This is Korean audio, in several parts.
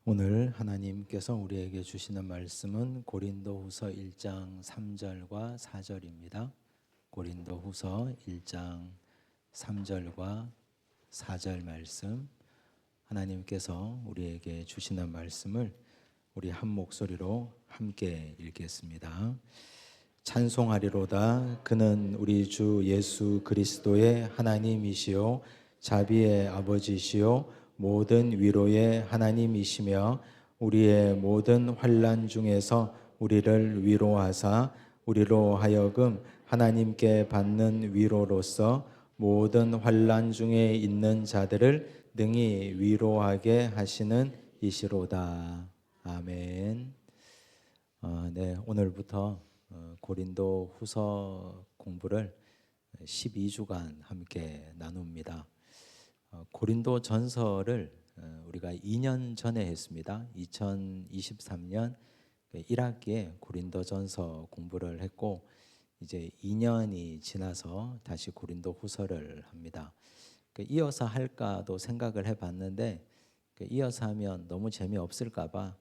오늘 하나님께서 우리에게 주시는 말씀은 고린도후서 1장 3절과 4절입니다. 고린도후서 1장 3절과 4절 말씀, 하나님께서 우리에게 주시는 말씀을 우리 한 목소리로 함께 읽겠습니다. 찬송하리로다. 그는 우리 주 예수 그리스도의 하나님이시요 자비의 아버지시요 모든 위로의 하나님이시며 우리의 모든 환난 중에서 우리를 위로하사 우리로 하여금 하나님께 받는 위로로서 모든 환난 중에 있는 자들을 능히 위로하게 하시는 이시로다. 아멘. 네, 오늘부터 고린도 후서 공부를 12주간 함께 나눕니다. 고린도 전서를 우리가 2년 전에 했습니다. 2023년 1학기에 고린도 전서 공부를 했고 이제 2년이 지나서 다시 고린도 후서를 합니다. 이어서 할까도 생각을 해봤는데 이어서 하면 너무 재미없을까 봐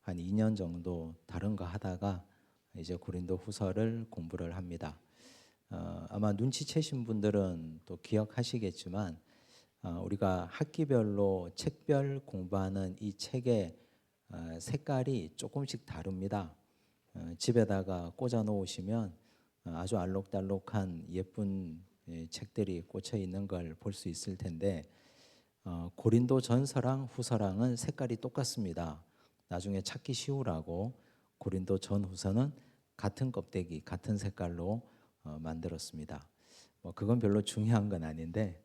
한 2년 정도 다른 거 하다가 이제 고린도 후서를 공부를 합니다. 아마 눈치채신 분들은 또 기억하시겠지만 우리가 학기별로 책별 공부하는 이 책의 색깔이 조금씩 다릅니다. 집에다가 꽂아 놓으시면 아주 알록달록한 예쁜 책들이 꽂혀 있는 걸 볼 수 있을 텐데 고린도 전서랑 후서랑은 색깔이 똑같습니다. 나중에 찾기 쉬우라고 고린도 전후서는 같은 껍데기, 같은 색깔로 만들었습니다. 그건 별로 중요한 건 아닌데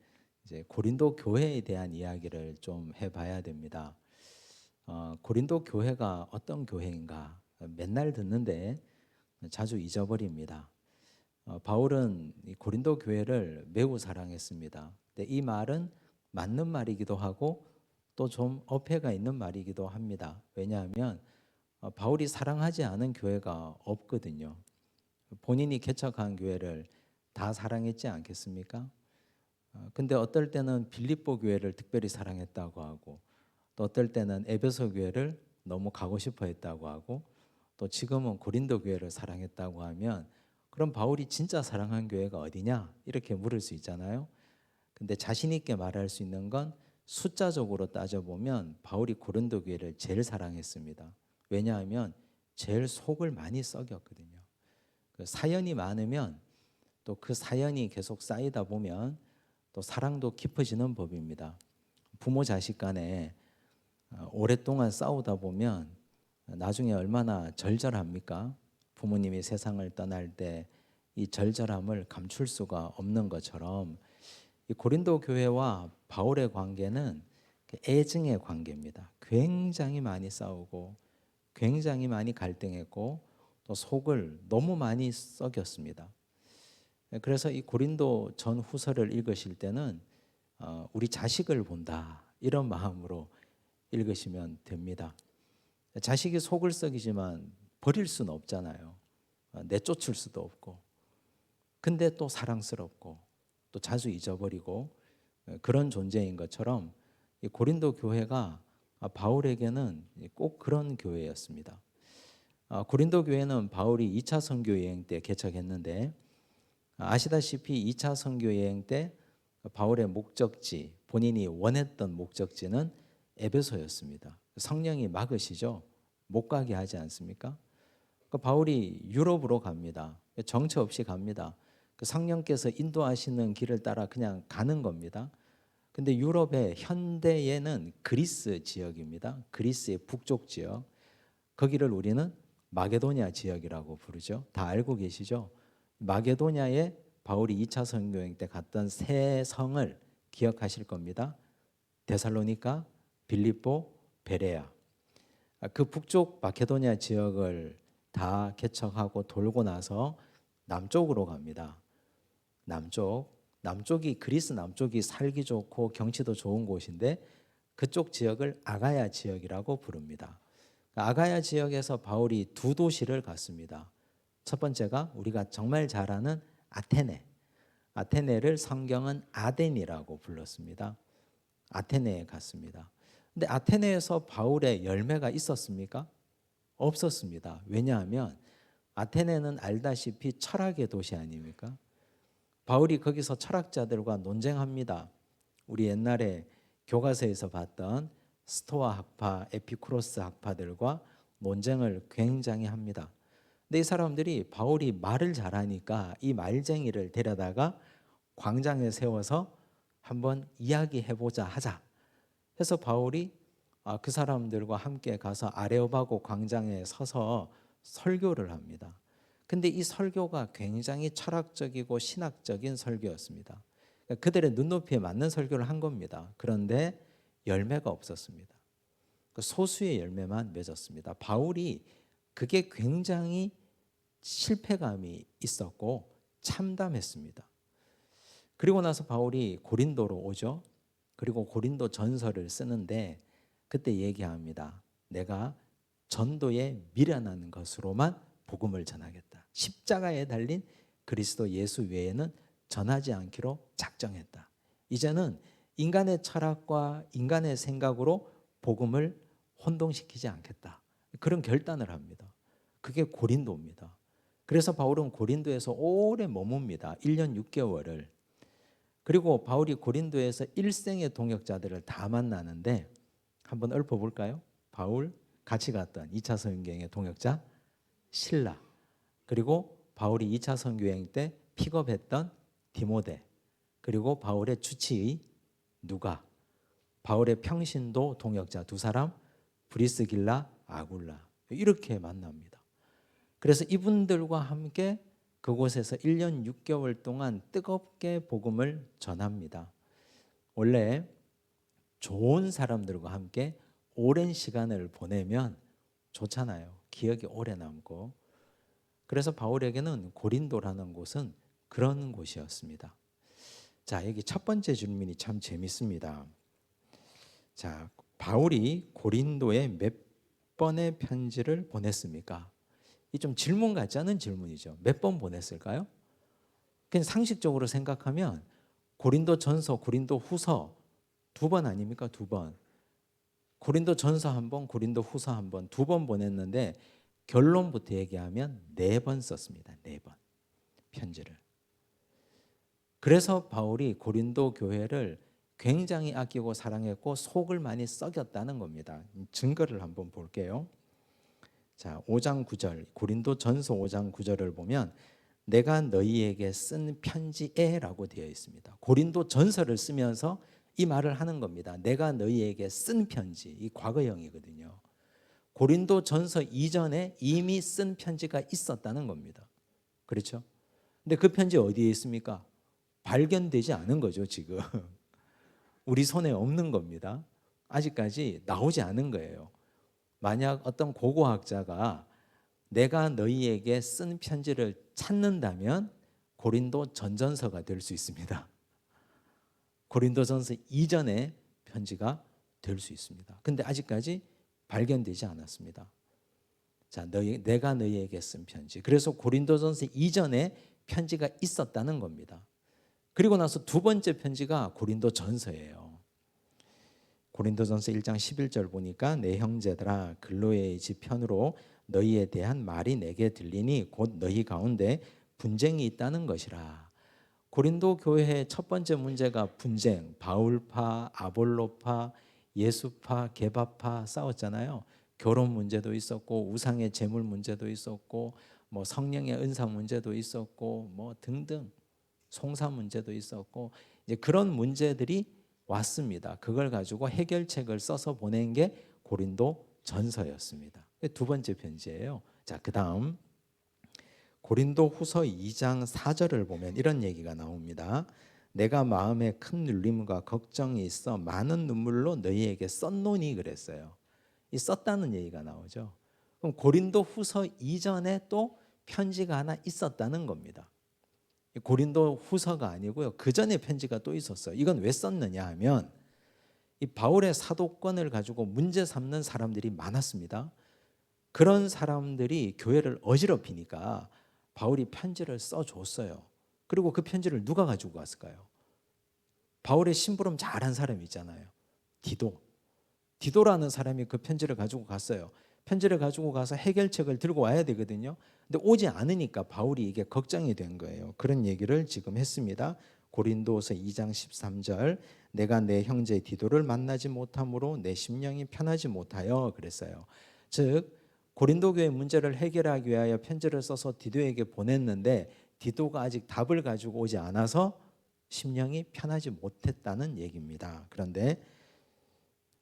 이제 고린도 교회에 대한 이야기를 좀 해봐야 됩니다. 고린도 교회가 어떤 교회인가 맨날 듣는데 자주 잊어버립니다. 바울은 이 고린도 교회를 매우 사랑했습니다. 근데 이 말은 맞는 말이기도 하고 또 좀 어폐가 있는 말이기도 합니다. 왜냐하면 바울이 사랑하지 않은 교회가 없거든요. 본인이 개척한 교회를 다 사랑했지 않겠습니까? 근데 어떨 때는 빌립보 교회를 특별히 사랑했다고 하고 또 어떨 때는 에베소 교회를 너무 가고 싶어 했다고 하고 또 지금은 고린도 교회를 사랑했다고 하면 그럼 바울이 진짜 사랑한 교회가 어디냐? 이렇게 물을 수 있잖아요. 근데 자신 있게 말할 수 있는 건 숫자적으로 따져보면 바울이 고린도 교회를 제일 사랑했습니다. 왜냐하면 제일 속을 많이 썩였거든요. 그 사연이 많으면 또 그 사연이 계속 쌓이다 보면 또 사랑도 깊어지는 법입니다. 부모 자식 간에 오랫동안 싸우다 보면 나중에 얼마나 절절합니까? 부모님이 세상을 떠날 때 이 절절함을 감출 수가 없는 것처럼 이 고린도 교회와 바울의 관계는 애증의 관계입니다. 굉장히 많이 싸우고 굉장히 많이 갈등했고 또 속을 너무 많이 썩였습니다. 그래서 이 고린도 전 후서를 읽으실 때는 우리 자식을 본다 이런 마음으로 읽으시면 됩니다. 자식이 속을 썩이지만 버릴 수는 없잖아요. 내쫓을 수도 없고 근데 또 사랑스럽고 또 자주 잊어버리고 그런 존재인 것처럼 이 고린도 교회가 바울에게는 꼭 그런 교회였습니다. 고린도 교회는 바울이 2차 선교 여행 때 개척했는데 아시다시피 2차 선교 여행 때 바울의 목적지, 본인이 원했던 목적지는 에베소였습니다. 성령이 막으시죠. 못 가게 하지 않습니까? 바울이 유럽으로 갑니다. 정처 없이 갑니다. 성령께서 인도하시는 길을 따라 그냥 가는 겁니다. 근데 유럽의 현대에는 그리스 지역입니다. 그리스의 북쪽 지역. 거기를 우리는 마게도냐 지역이라고 부르죠. 다 알고 계시죠? 마게도냐에 바울이 2차 선교행 때 갔던 세 성을 기억하실 겁니다. 데살로니가, 빌립보, 베레아. 그 북쪽 마케도냐 지역을 다 개척하고 돌고 나서 남쪽으로 갑니다. 남쪽이 그리스 남쪽이 살기 좋고 경치도 좋은 곳인데 그쪽 지역을 아가야 지역이라고 부릅니다. 아가야 지역에서 바울이 두 도시를 갔습니다. 첫 번째가 우리가 정말 잘 아는 아테네. 아테네를 성경은 아덴이라고 불렀습니다. 아테네에 갔습니다. 근데 아테네에서 바울의 열매가 있었습니까? 없었습니다. 왜냐하면 아테네는 알다시피 철학의 도시 아닙니까? 바울이 거기서 철학자들과 논쟁합니다. 우리 옛날에 교과서에서 봤던 스토아 학파, 에피쿠로스 학파들과 논쟁을 굉장히 합니다. 근데 이 사람들이 바울이 말을 잘하니까 이 말쟁이를 데려다가 광장에 세워서 한번 이야기해보자 하자 해서 바울이 그 사람들과 함께 가서 아레오바고 광장에 서서 설교를 합니다. 근데 이 설교가 굉장히 철학적이고 신학적인 설교였습니다. 그러니까 그들의 눈높이에 맞는 설교를 한 겁니다. 그런데 열매가 없었습니다. 그 소수의 열매만 맺었습니다. 바울이 그게 굉장히 실패감이 있었고 참담했습니다. 그리고 나서 바울이 고린도로 오죠. 그리고 고린도 전서를 쓰는데 그때 얘기합니다. 내가 전도에 미련한 것으로만 복음을 전하겠다. 십자가에 달린 그리스도 예수 외에는 전하지 않기로 작정했다. 이제는 인간의 철학과 인간의 생각으로 복음을 혼동시키지 않겠다. 그런 결단을 합니다. 그게 고린도입니다. 그래서 바울은 고린도에서 오래 머뭅니다. 1년 6개월을. 그리고 바울이 고린도에서 일생의 동역자들을 다 만나는데 한번 읊어볼까요? 바울 같이 갔던 2차 선교행의 동역자 실라, 그리고 바울이 2차 선교행 때 픽업했던 디모데, 그리고 바울의 주치의 누가, 바울의 평신도 동역자 두 사람 브리스길라, 아굴라 이렇게 만납니다. 그래서 이분들과 함께 그곳에서 1년 6개월 동안 뜨겁게 복음을 전합니다. 원래 좋은 사람들과 함께 오랜 시간을 보내면 좋잖아요. 기억이 오래 남고. 그래서 바울에게는 고린도라는 곳은 그런 곳이었습니다. 자, 여기 첫 번째 질문이 참 재밌습니다. 자, 바울이 고린도에 몇 번의 편지를 보냈습니까? 이 좀 질문 같지 않은 질문이죠. 몇 번 보냈을까요? 그냥 상식적으로 생각하면 고린도 전서, 고린도 후서 2번 아닙니까? 2번. 고린도 전서 1번, 고린도 후서 1번, 2번 보냈는데 결론부터 얘기하면 4번 썼습니다. 4번 편지를. 그래서 바울이 고린도 교회를 굉장히 아끼고 사랑했고 속을 많이 썩였다는 겁니다. 증거를 한번 볼게요. 자, 5장 9절, 고린도 전서 5장 9절을 보면 내가 너희에게 쓴 편지에라고 되어 있습니다. 고린도 전서를 쓰면서 이 말을 하는 겁니다. 내가 너희에게 쓴 편지, 이 과거형이거든요. 고린도 전서 이전에 이미 쓴 편지가 있었다는 겁니다. 그렇죠? 근데 그 편지 어디에 있습니까? 발견되지 않은 거죠, 지금. 우리 손에 없는 겁니다. 아직까지 나오지 않은 거예요. 만약 어떤 고고학자가 내가 너희에게 쓴 편지를 찾는다면 고린도 전전서가 될 수 있습니다. 고린도전서 이전의 편지가 될 수 있습니다. 근데 아직까지 발견되지 않았습니다. 자, 내가 너희에게 쓴 편지. 그래서 고린도전서 이전에 편지가 있었다는 겁니다. 그리고 나서 두 번째 편지가 고린도전서예요. 고린도전서 1장 11절 보니까 내 형제들아 글로의 집 편으로 너희에 대한 말이 내게 들리니 곧 너희 가운데 분쟁이 있다는 것이라. 고린도 교회의 첫 번째 문제가 분쟁, 바울파, 아볼로파, 예수파, 게바파 싸웠잖아요. 결혼 문제도 있었고 우상의 제물 문제도 있었고 뭐 성령의 은사 문제도 있었고 뭐 등등 송사 문제도 있었고 이제 그런 문제들이 왔습니다. 그걸 가지고 해결책을 써서 보낸 게 고린도 전서였습니다. 두 번째 편지예요. 자, 그다음 고린도 후서 2장 4절을 보면 이런 얘기가 나옵니다. 내가 마음에 큰 눌림과 걱정이 있어 많은 눈물로 너희에게 썼노니 그랬어요. 이 썼다는 얘기가 나오죠. 그럼 고린도 후서 이전에 또 편지가 하나 있었다는 겁니다. 고린도 후서가 아니고요. 그 전에 편지가 또 있었어요. 이건 왜 썼느냐 하면 이 바울의 사도권을 가지고 문제 삼는 사람들이 많았습니다. 그런 사람들이 교회를 어지럽히니까 바울이 편지를 써줬어요. 그리고 그 편지를 누가 가지고 갔을까요? 바울의 심부름 잘한 사람이 있잖아요. 디도. 디도라는 사람이 그 편지를 가지고 갔어요. 편지를 가지고 가서 해결책을 들고 와야 되거든요. 근데 오지 않으니까 바울이 이게 걱정이 된 거예요. 그런 얘기를 지금 했습니다. 고린도서 2장 13절, 내가 내 형제 디도를 만나지 못함으로 내 심령이 편하지 못하여 그랬어요. 즉 고린도 교회 문제를 해결하기 위하여 편지를 써서 디도에게 보냈는데 디도가 아직 답을 가지고 오지 않아서 심령이 편하지 못했다는 얘기입니다. 그런데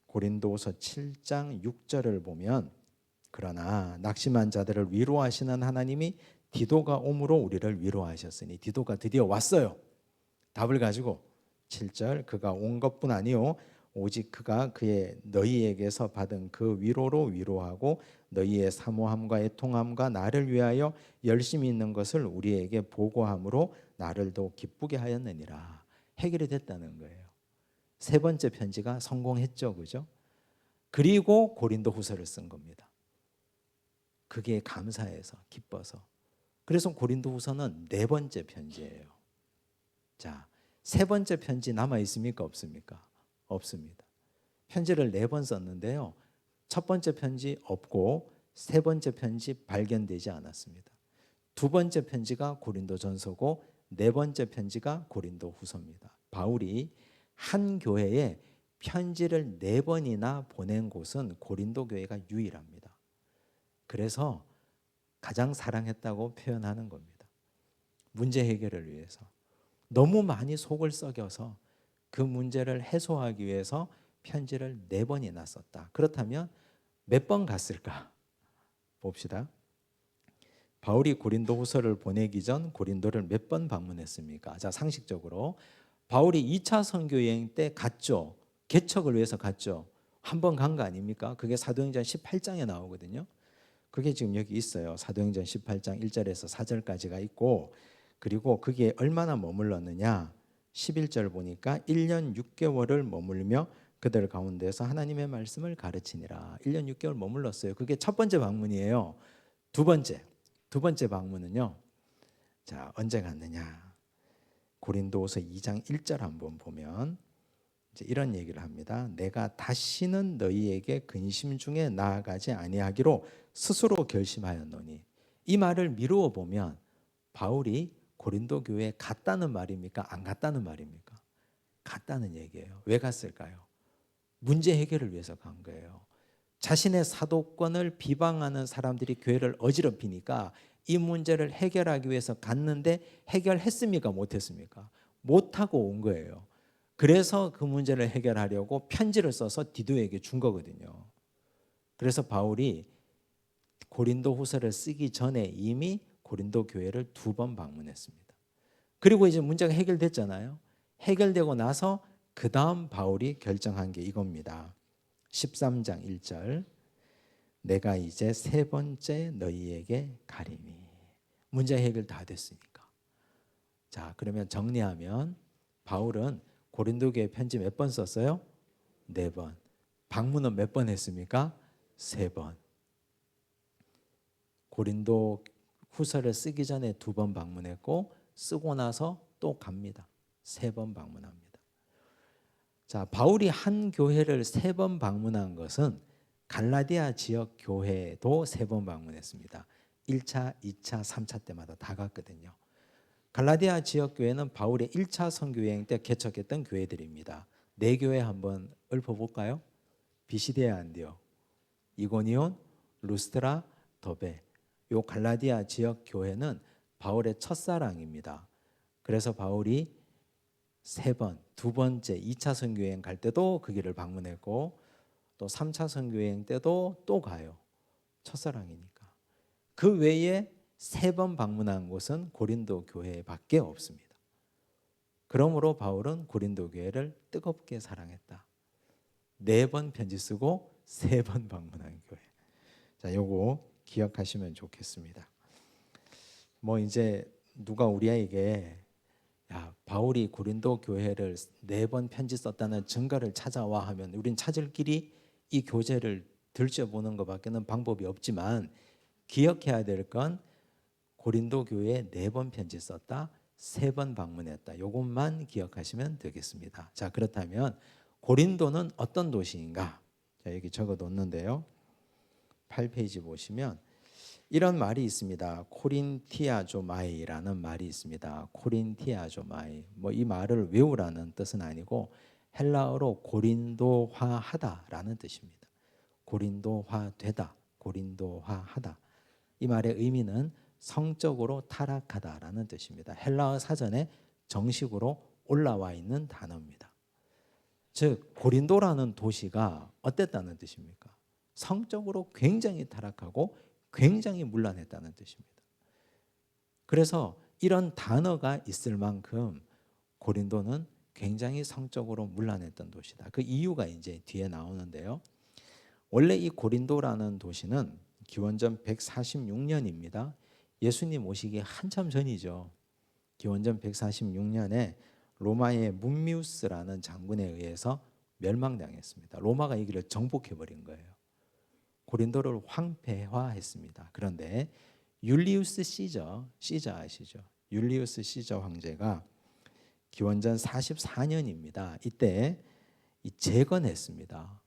고린도서 7장 6절을 보면, 그러나 낙심한 자들을 위로하시는 하나님이 디도가 옴으로 우리를 위로하셨으니, 디도가 드디어 왔어요. 답을 가지고. 7절, 그가 온 것뿐 아니요 오직 그가 그의 너희에게서 받은 그 위로로 위로하고 너희의 사모함과 애통함과 나를 위하여 열심히 있는 것을 우리에게 보고함으로 나를 더 기쁘게 하였느니라. 해결이 됐다는 거예요. 세 번째 편지가 성공했죠, 그죠? 그리고 고린도 후서를 쓴 겁니다. 그게 감사해서, 기뻐서. 그래서 고린도 후서는 네 번째 편지예요. 자, 세 번째 편지 남아 있습니까, 없습니까? 없습니다. 편지를 4번 썼는데요. 첫 번째 편지 없고 세 번째 편지 발견되지 않았습니다. 두 번째 편지가 고린도전서고 네 번째 편지가 고린도 후서입니다. 바울이 한 교회에 편지를 4번이나 보낸 곳은 고린도 교회가 유일합니다. 그래서 가장 사랑했다고 표현하는 겁니다. 문제 해결을 위해서. 너무 많이 속을 썩여서 그 문제를 해소하기 위해서 편지를 4번이나 썼다. 그렇다면 몇 번 갔을까? 봅시다. 바울이 고린도 후서를 보내기 전 고린도를 몇 번 방문했습니까? 자, 상식적으로 바울이 2차 선교 여행 때 갔죠. 개척을 위해서 갔죠. 한 번 간 거 아닙니까? 그게 사도행전 18장에 나오거든요. 그게 지금 여기 있어요. 사도행전 18장 1절에서 4절까지가 있고, 그리고 그게 얼마나 머물렀느냐? 11절 보니까 1년 6개월을 머물며 그들 가운데서 하나님의 말씀을 가르치니라. 1년 6개월 머물렀어요. 그게 첫 번째 방문이에요. 두 번째 방문은요. 자, 언제 갔느냐? 고린도후서 2장 1절 한번 보면 이제 이런 얘기를 합니다. 내가 다시는 너희에게 근심 중에 나아가지 아니하기로 스스로 결심하였노니. 이 말을 미루어 보면 바울이 고린도 교회에 갔다는 말입니까? 안 갔다는 말입니까? 갔다는 얘기예요. 왜 갔을까요? 문제 해결을 위해서 간 거예요. 자신의 사도권을 비방하는 사람들이 교회를 어지럽히니까 이 문제를 해결하기 위해서 갔는데 해결했습니까? 못했습니까? 못하고 온 거예요. 그래서 그 문제를 해결하려고 편지를 써서 디도에게 준 거거든요. 그래서 바울이 고린도 후서를 쓰기 전에 이미 고린도 교회를 2번 방문했습니다. 그리고 이제 문제가 해결됐잖아요. 해결되고 나서 그 다음 바울이 결정한 게 이겁니다. 13장 1절, 내가 이제 3번째 너희에게 가리니. 문제 해결 다 됐으니까. 자, 그러면 정리하면 바울은 고린도 교회 편지 몇 번 썼어요? 4번. 방문은 몇 번 했습니까? 3번. 고린도 후서를 쓰기 전에 2번 방문했고 쓰고 나서 또 갑니다. 3번 방문합니다. 자, 바울이 한 교회를 3번 방문한 것은 갈라디아 지역 교회도 3번 방문했습니다. 1차, 2차, 3차 때마다 다 갔거든요. 갈라디아 지역 교회는 바울의 1차 선교 여행 때 개척했던 교회들입니다. 4교회 한번 읊어볼까요? 비시디아 안디옥, 이고니온, 루스트라, 더베. 요 갈라디아 지역 교회는 바울의 첫사랑입니다. 그래서 바울이 3번, 두 번째 2차 선교여행 갈 때도 그 길을 방문했고 또 3차 선교여행 때도 또 가요. 첫사랑이니까. 그 외에 3번 방문한 곳은 고린도 교회밖에 없습니다. 그러므로 바울은 고린도 교회를 뜨겁게 사랑했다. 4번 편지 쓰고 3번 방문한 교회. 자, 요거 기억하시면 좋겠습니다. 뭐 이제 누가 우리에게 야, 바울이 고린도 교회를 4번 편지 썼다는 증거를 찾아와 하면 우린 찾을 길이 이 교재를 들춰보는 것밖에는 방법이 없지만 기억해야 될 건 고린도 교회에 4번 편지 썼다, 3번 방문했다. 이것만 기억하시면 되겠습니다. 자, 그렇다면 고린도는 어떤 도시인가? 자, 여기 적어 놓는데요. 8페이지 보시면 이런 말이 있습니다. 코린티아조마이라는 말이 있습니다. 코린티아조마이. 뭐 이 말을 외우라는 뜻은 아니고 헬라어로 고린도화하다라는 뜻입니다. 고린도화되다, 고린도화하다. 이 말의 의미는 성적으로 타락하다라는 뜻입니다. 헬라어 사전에 정식으로 올라와 있는 단어입니다. 즉 고린도라는 도시가 어땠다는 뜻입니까? 성적으로 굉장히 타락하고 굉장히 문란했다는 뜻입니다. 그래서 이런 단어가 있을 만큼 고린도는 굉장히 성적으로 문란했던 도시다. 그 이유가 이제 뒤에 나오는데요. 원래 이 고린도라는 도시는 기원전 146년입니다. 예수님 오시기 한참 전이죠. 기원전 146년에 로마의 문미우스라는 장군에 의해서 멸망당했습니다. 로마가 여기를 정복해버린 거예요. 고린도를 황폐화했습니다. 그런데 율리우스 시저 아시죠? 율리우스 시저 황제가 기원전 44년입니다. 이때 재건했습니다.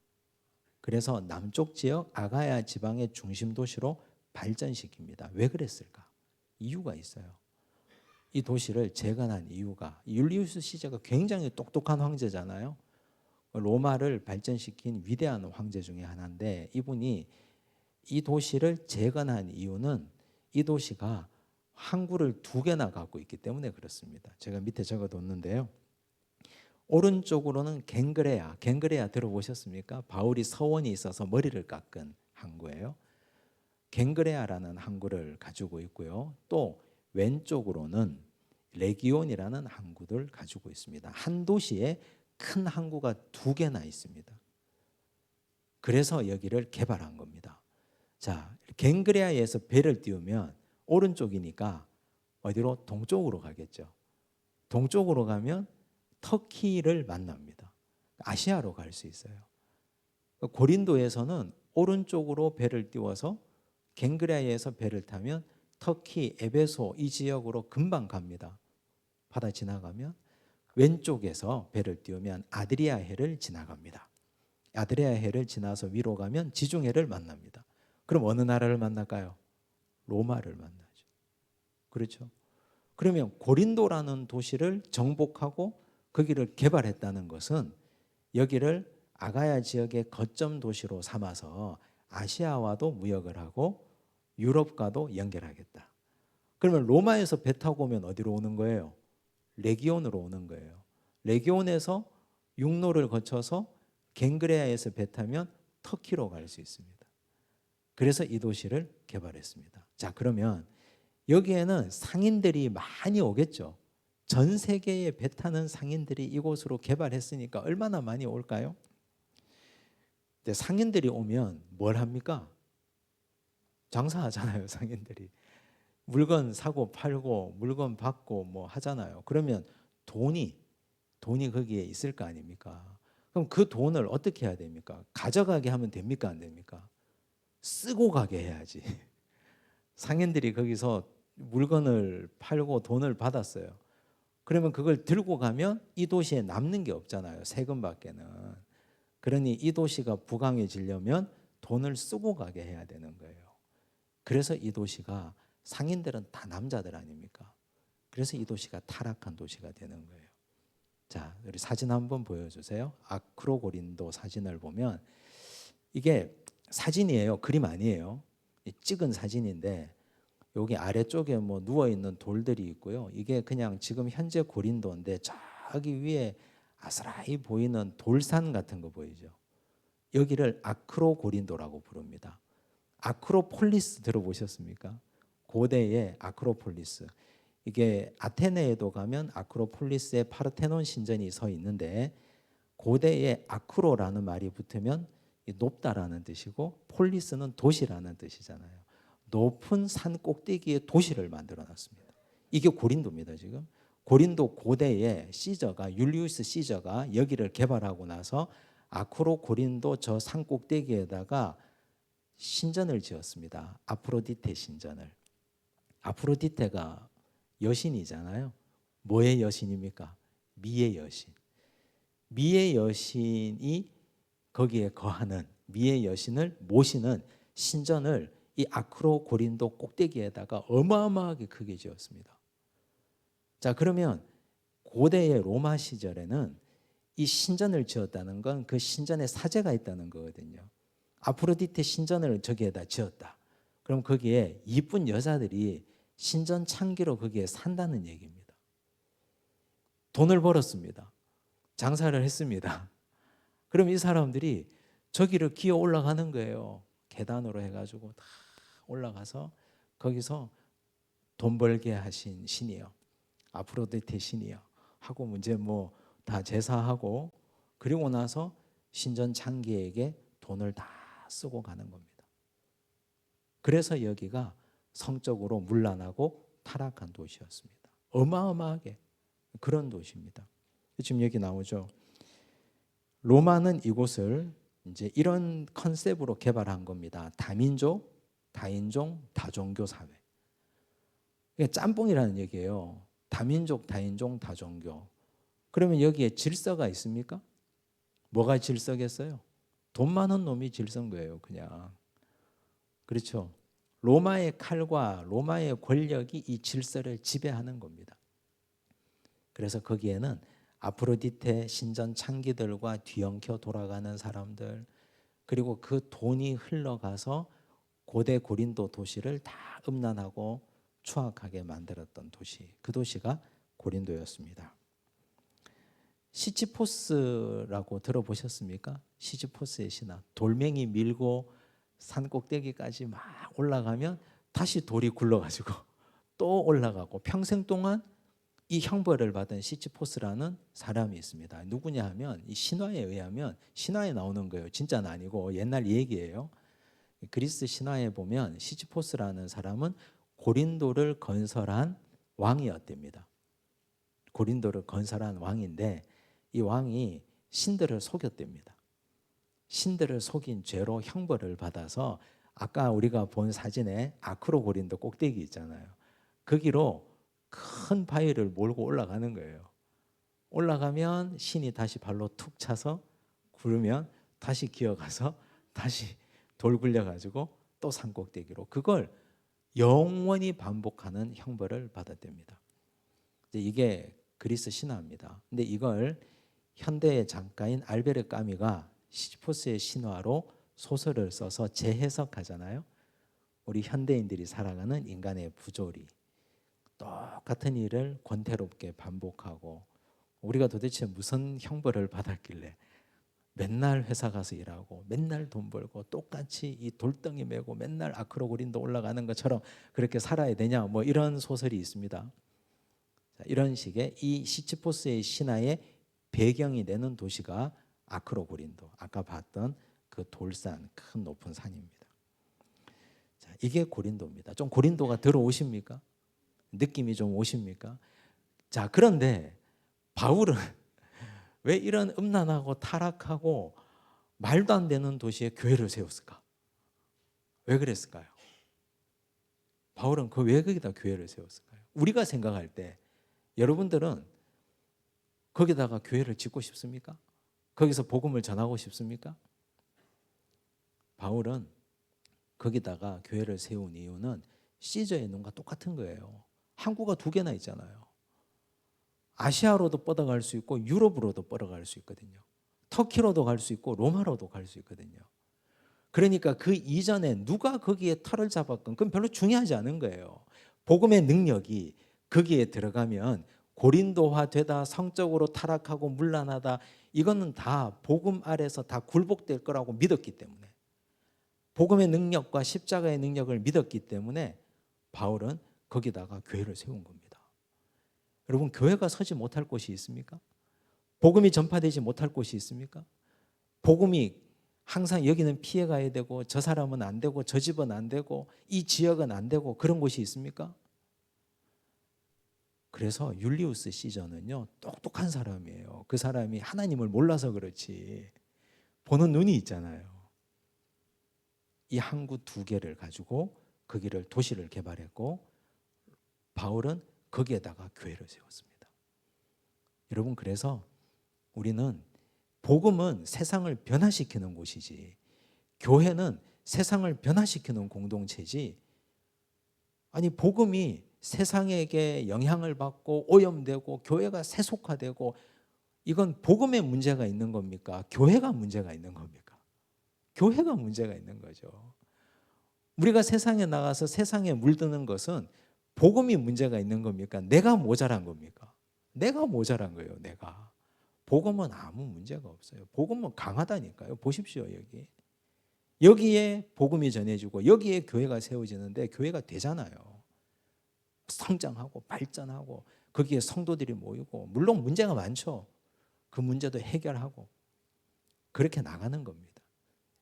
그래서 남쪽 지역 아가야 지방의 중심 도시로 발전시킵니다. 왜 그랬을까? 이유가 있어요. 이 도시를 재건한 이유가 율리우스 시저가 굉장히 똑똑한 황제잖아요. 로마를 발전시킨 위대한 황제 중에 하나인데 이분이 이 도시를 재건한 이유는 이 도시가 항구를 2개나 갖고 있기 때문에 그렇습니다. 제가 밑에 적어뒀는데요. 오른쪽으로는 갱그레아 들어보셨습니까? 바울이 서원이 있어서 머리를 깎은 항구예요. 갱그레아라는 항구를 가지고 있고요. 또 왼쪽으로는 레기온이라는 항구를 가지고 있습니다. 한 도시에 큰 항구가 2개나 있습니다. 그래서 여기를 개발한 겁니다. 자, 갱그레아에서 배를 띄우면 오른쪽이니까 어디로? 동쪽으로 가겠죠. 동쪽으로 가면 터키를 만납니다. 아시아로 갈 수 있어요. 고린도에서는 오른쪽으로 배를 띄워서 갱그레아에서 배를 타면 터키, 에베소 이 지역으로 금방 갑니다. 바다 지나가면 왼쪽에서 배를 띄우면 아드리아해를 지나갑니다. 아드리아해를 지나서 위로 가면 지중해를 만납니다. 그럼 어느 나라를 만날까요? 로마를 만나죠. 그렇죠? 그러면 고린도라는 도시를 정복하고 거기를 개발했다는 것은 여기를 아가야 지역의 거점 도시로 삼아서 아시아와도 무역을 하고 유럽과도 연결하겠다. 그러면 로마에서 배 타고 오면 어디로 오는 거예요? 레기온으로 오는 거예요. 레기온에서 육로를 거쳐서 갱그레아에서 배 타면 터키로 갈 수 있습니다. 그래서 이 도시를 개발했습니다. 자, 그러면 여기에는 상인들이 많이 오겠죠. 전 세계에 배 타는 상인들이 이곳으로 개발했으니까 얼마나 많이 올까요? 근데 상인들이 오면 뭘 합니까? 장사하잖아요, 상인들이. 물건 사고 팔고 물건 받고 뭐 하잖아요. 그러면 돈이 거기에 있을 거 아닙니까? 그럼 그 돈을 어떻게 해야 됩니까? 가져가게 하면 됩니까? 안 됩니까? 쓰고 가게 해야지. 상인들이 거기서 물건을 팔고 돈을 받았어요. 그러면 그걸 들고 가면 이 도시에 남는 게 없잖아요. 세금밖에는. 그러니 이 도시가 부강해지려면 돈을 쓰고 가게 해야 되는 거예요. 그래서 이 도시가 상인들은 다 남자들 아닙니까? 그래서 이 도시가 타락한 도시가 되는 거예요. 자, 우리 사진 한번 보여주세요. 아크로고린도 사진을 보면 이게 사진이에요. 그림 아니에요. 찍은 사진인데 여기 아래쪽에 뭐 누워 있는 돌들이 있고요. 이게 그냥 지금 현재 고린도인데 저기 위에 아스라이 보이는 돌산 같은 거 보이죠. 여기를 아크로고린도라고 부릅니다. 아크로폴리스 들어보셨습니까? 고대의 아크로폴리스. 이게 아테네에도 가면 아크로폴리스에 파르테논 신전이 서 있는데 고대에 아크로라는 말이 붙으면 높다라는 뜻이고 폴리스는 도시라는 뜻이잖아요. 높은 산 꼭대기에 도시를 만들어 놨습니다. 이게 고린도입니다. 지금 고린도 고대에 시저가 율리우스 시저가 여기를 개발하고 나서 아크로 고린도 저 산 꼭대기에다가 신전을 지었습니다. 아프로디테 신전을. 아프로디테가 여신이잖아요. 뭐의 여신입니까? 미의 여신. 미의 여신이 거기에 거하는 미의 여신을 모시는 신전을 이 아크로고린도 꼭대기에다가 어마어마하게 크게 지었습니다. 자, 그러면 고대의 로마 시절에는 이 신전을 지었다는 건 그 신전에 사제가 있다는 거거든요. 아프로디테 신전을 저기에다 지었다. 그럼 거기에 이쁜 여자들이 신전 창기로 거기에 산다는 얘기입니다. 돈을 벌었습니다. 장사를 했습니다. 그럼 이 사람들이 저기를 기어 올라가는 거예요. 계단으로 해가지고 다 올라가서 거기서 돈 벌게 하신 신이요, 아프로디테 신이요 하고 문제 뭐 다 제사하고, 그리고 나서 신전 창기에게 돈을 다 쓰고 가는 겁니다. 그래서 여기가 성적으로 문란하고 타락한 도시였습니다. 어마어마하게 그런 도시입니다. 지금 여기 나오죠. 로마는 이곳을 이제 이런 컨셉으로 개발한 겁니다. 다민족, 다인종, 다종교 사회. 이게 짬뽕이라는 얘기예요. 다민족, 다인종, 다종교. 그러면 여기에 질서가 있습니까? 뭐가 질서겠어요? 돈 많은 놈이 질서인 거예요, 그냥. 그렇죠? 로마의 칼과 로마의 권력이 이 질서를 지배하는 겁니다. 그래서 거기에는 아프로디테 신전 창기들과 뒤엉켜 돌아가는 사람들, 그리고 그 돈이 흘러가서 고대 고린도 도시를 다 음란하고 추악하게 만들었던 도시, 그 도시가 고린도였습니다. 시지포스라고 들어보셨습니까? 시지포스의 신화. 돌멩이 밀고 산 꼭대기까지 막 올라가면 다시 돌이 굴러가지고 또 올라가고, 평생 동안 이 형벌을 받은 시지포스라는 사람이 있습니다. 누구냐 하면 이 신화에 의하면, 신화에 나오는 거예요. 진짜는 아니고 옛날 얘기예요. 그리스 신화에 보면 시지포스라는 사람은 고린도를 건설한 왕이었답니다. 고린도를 건설한 왕인데 이 왕이 신들을 속였답니다. 신들을 속인 죄로 형벌을 받아서 아까 우리가 본 사진에 아크로고린도 꼭대기 있잖아요. 거기로 큰 바위를 몰고 올라가는 거예요. 올라가면 신이 다시 발로 툭 차서 구르면 다시 기어가서 다시 돌 굴려가지고 또 산꼭대기로, 그걸 영원히 반복하는 형벌을 받았답니다. 이게 그리스 신화입니다. 근데 이걸 현대의 작가인 알베르 까미가 시지포스의 신화로 소설을 써서 재해석하잖아요. 우리 현대인들이 살아가는 인간의 부조리, 똑같은 일을 권태롭게 반복하고, 우리가 도대체 무슨 형벌을 받았길래 맨날 회사 가서 일하고 맨날 돈 벌고 똑같이 이 돌덩이 메고 맨날 아크로고린도 올라가는 것처럼 그렇게 살아야 되냐, 뭐 이런 소설이 있습니다. 이런 식의 이 시지포스의 신화의 배경이 되는 도시가 아크로고린도, 아까 봤던 그 돌산, 큰 높은 산입니다. 자, 이게 고린도입니다. 좀 고린도가 들어오십니까? 느낌이 좀 오십니까? 자, 그런데 바울은 왜 이런 음란하고 타락하고 말도 안 되는 도시에 교회를 세웠을까? 왜 그랬을까요? 바울은 왜 거기다 교회를 세웠을까요? 우리가 생각할 때 여러분들은 거기다가 교회를 짓고 싶습니까? 거기서 복음을 전하고 싶습니까? 바울은 거기다가 교회를 세운 이유는 시저의 눈과 똑같은 거예요. 항구가 2개나 있잖아요. 아시아로도 뻗어갈 수 있고 유럽으로도 뻗어갈 수 있거든요. 터키로도 갈 수 있고 로마로도 갈 수 있거든요. 그러니까 그 이전에 누가 거기에 털을 잡았건 그건 별로 중요하지 않은 거예요. 복음의 능력이 거기에 들어가면 고린도화 되다, 성적으로 타락하고 문란하다, 이거는 다 복음 아래서 다 굴복될 거라고 믿었기 때문에, 복음의 능력과 십자가의 능력을 믿었기 때문에 바울은 거기다가 교회를 세운 겁니다. 여러분, 교회가 서지 못할 곳이 있습니까? 복음이 전파되지 못할 곳이 있습니까? 복음이 항상 여기는 피해가야 되고 저 사람은 안 되고 저 집은 안 되고 이 지역은 안 되고 그런 곳이 있습니까? 그래서 율리우스 시저는요, 똑똑한 사람이에요. 그 사람이 하나님을 몰라서 그렇지 보는 눈이 있잖아요. 이 항구 2개를 가지고 거기를 도시를 개발했고 바울은 거기에다가 교회를 세웠습니다. 여러분, 그래서 우리는 복음은 세상을 변화시키는 곳이지 교회는 세상을 변화시키는 공동체지, 아니 복음이 세상에게 영향을 받고 오염되고 교회가 세속화되고, 이건 복음의 문제가 있는 겁니까? 교회가 문제가 있는 겁니까? 교회가 문제가 있는 거죠. 우리가 세상에 나가서 세상에 물드는 것은 복음이 문제가 있는 겁니까? 내가 모자란 겁니까? 내가 모자란 거예요. 내가. 복음은 아무 문제가 없어요. 복음은 강하다니까요. 보십시오. 여기에 복음이 전해지고 여기에 교회가 세워지는데 교회가 되잖아요. 성장하고 발전하고 거기에 성도들이 모이고, 물론 문제가 많죠. 그 문제도 해결하고 그렇게 나가는 겁니다.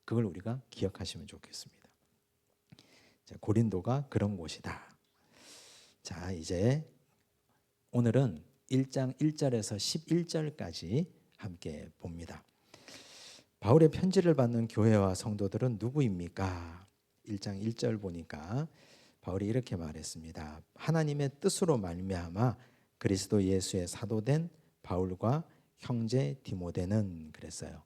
그걸 우리가 기억하시면 좋겠습니다. 자, 고린도가 그런 곳이다. 자, 이제 오늘은 1장 1절에서 11절까지 함께 봅니다. 바울의 편지를 받는 교회와 성도들은 누구입니까? 1장 1절 보니까 바울이 이렇게 말했습니다. 하나님의 뜻으로 말미암아 그리스도 예수의 사도된 바울과 형제 디모데는, 그랬어요.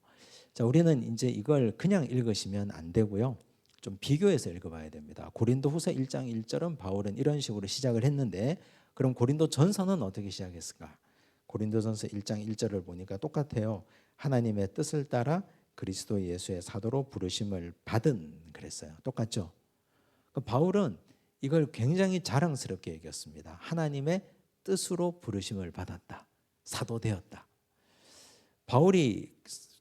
자, 우리는 이제 이걸 그냥 읽으시면 안 되고요. 좀 비교해서 읽어봐야 됩니다. 고린도후서 1장 1절은 바울은 이런 식으로 시작을 했는데, 그럼 고린도 전서는 어떻게 시작했을까? 고린도전서 1장 1절을 보니까 똑같아요. 하나님의 뜻을 따라 그리스도 예수의 사도로 부르심을 받은, 그랬어요. 똑같죠? 바울은 이걸 굉장히 자랑스럽게 얘기했습니다. 하나님의 뜻으로 부르심을 받았다. 사도 되었다. 바울이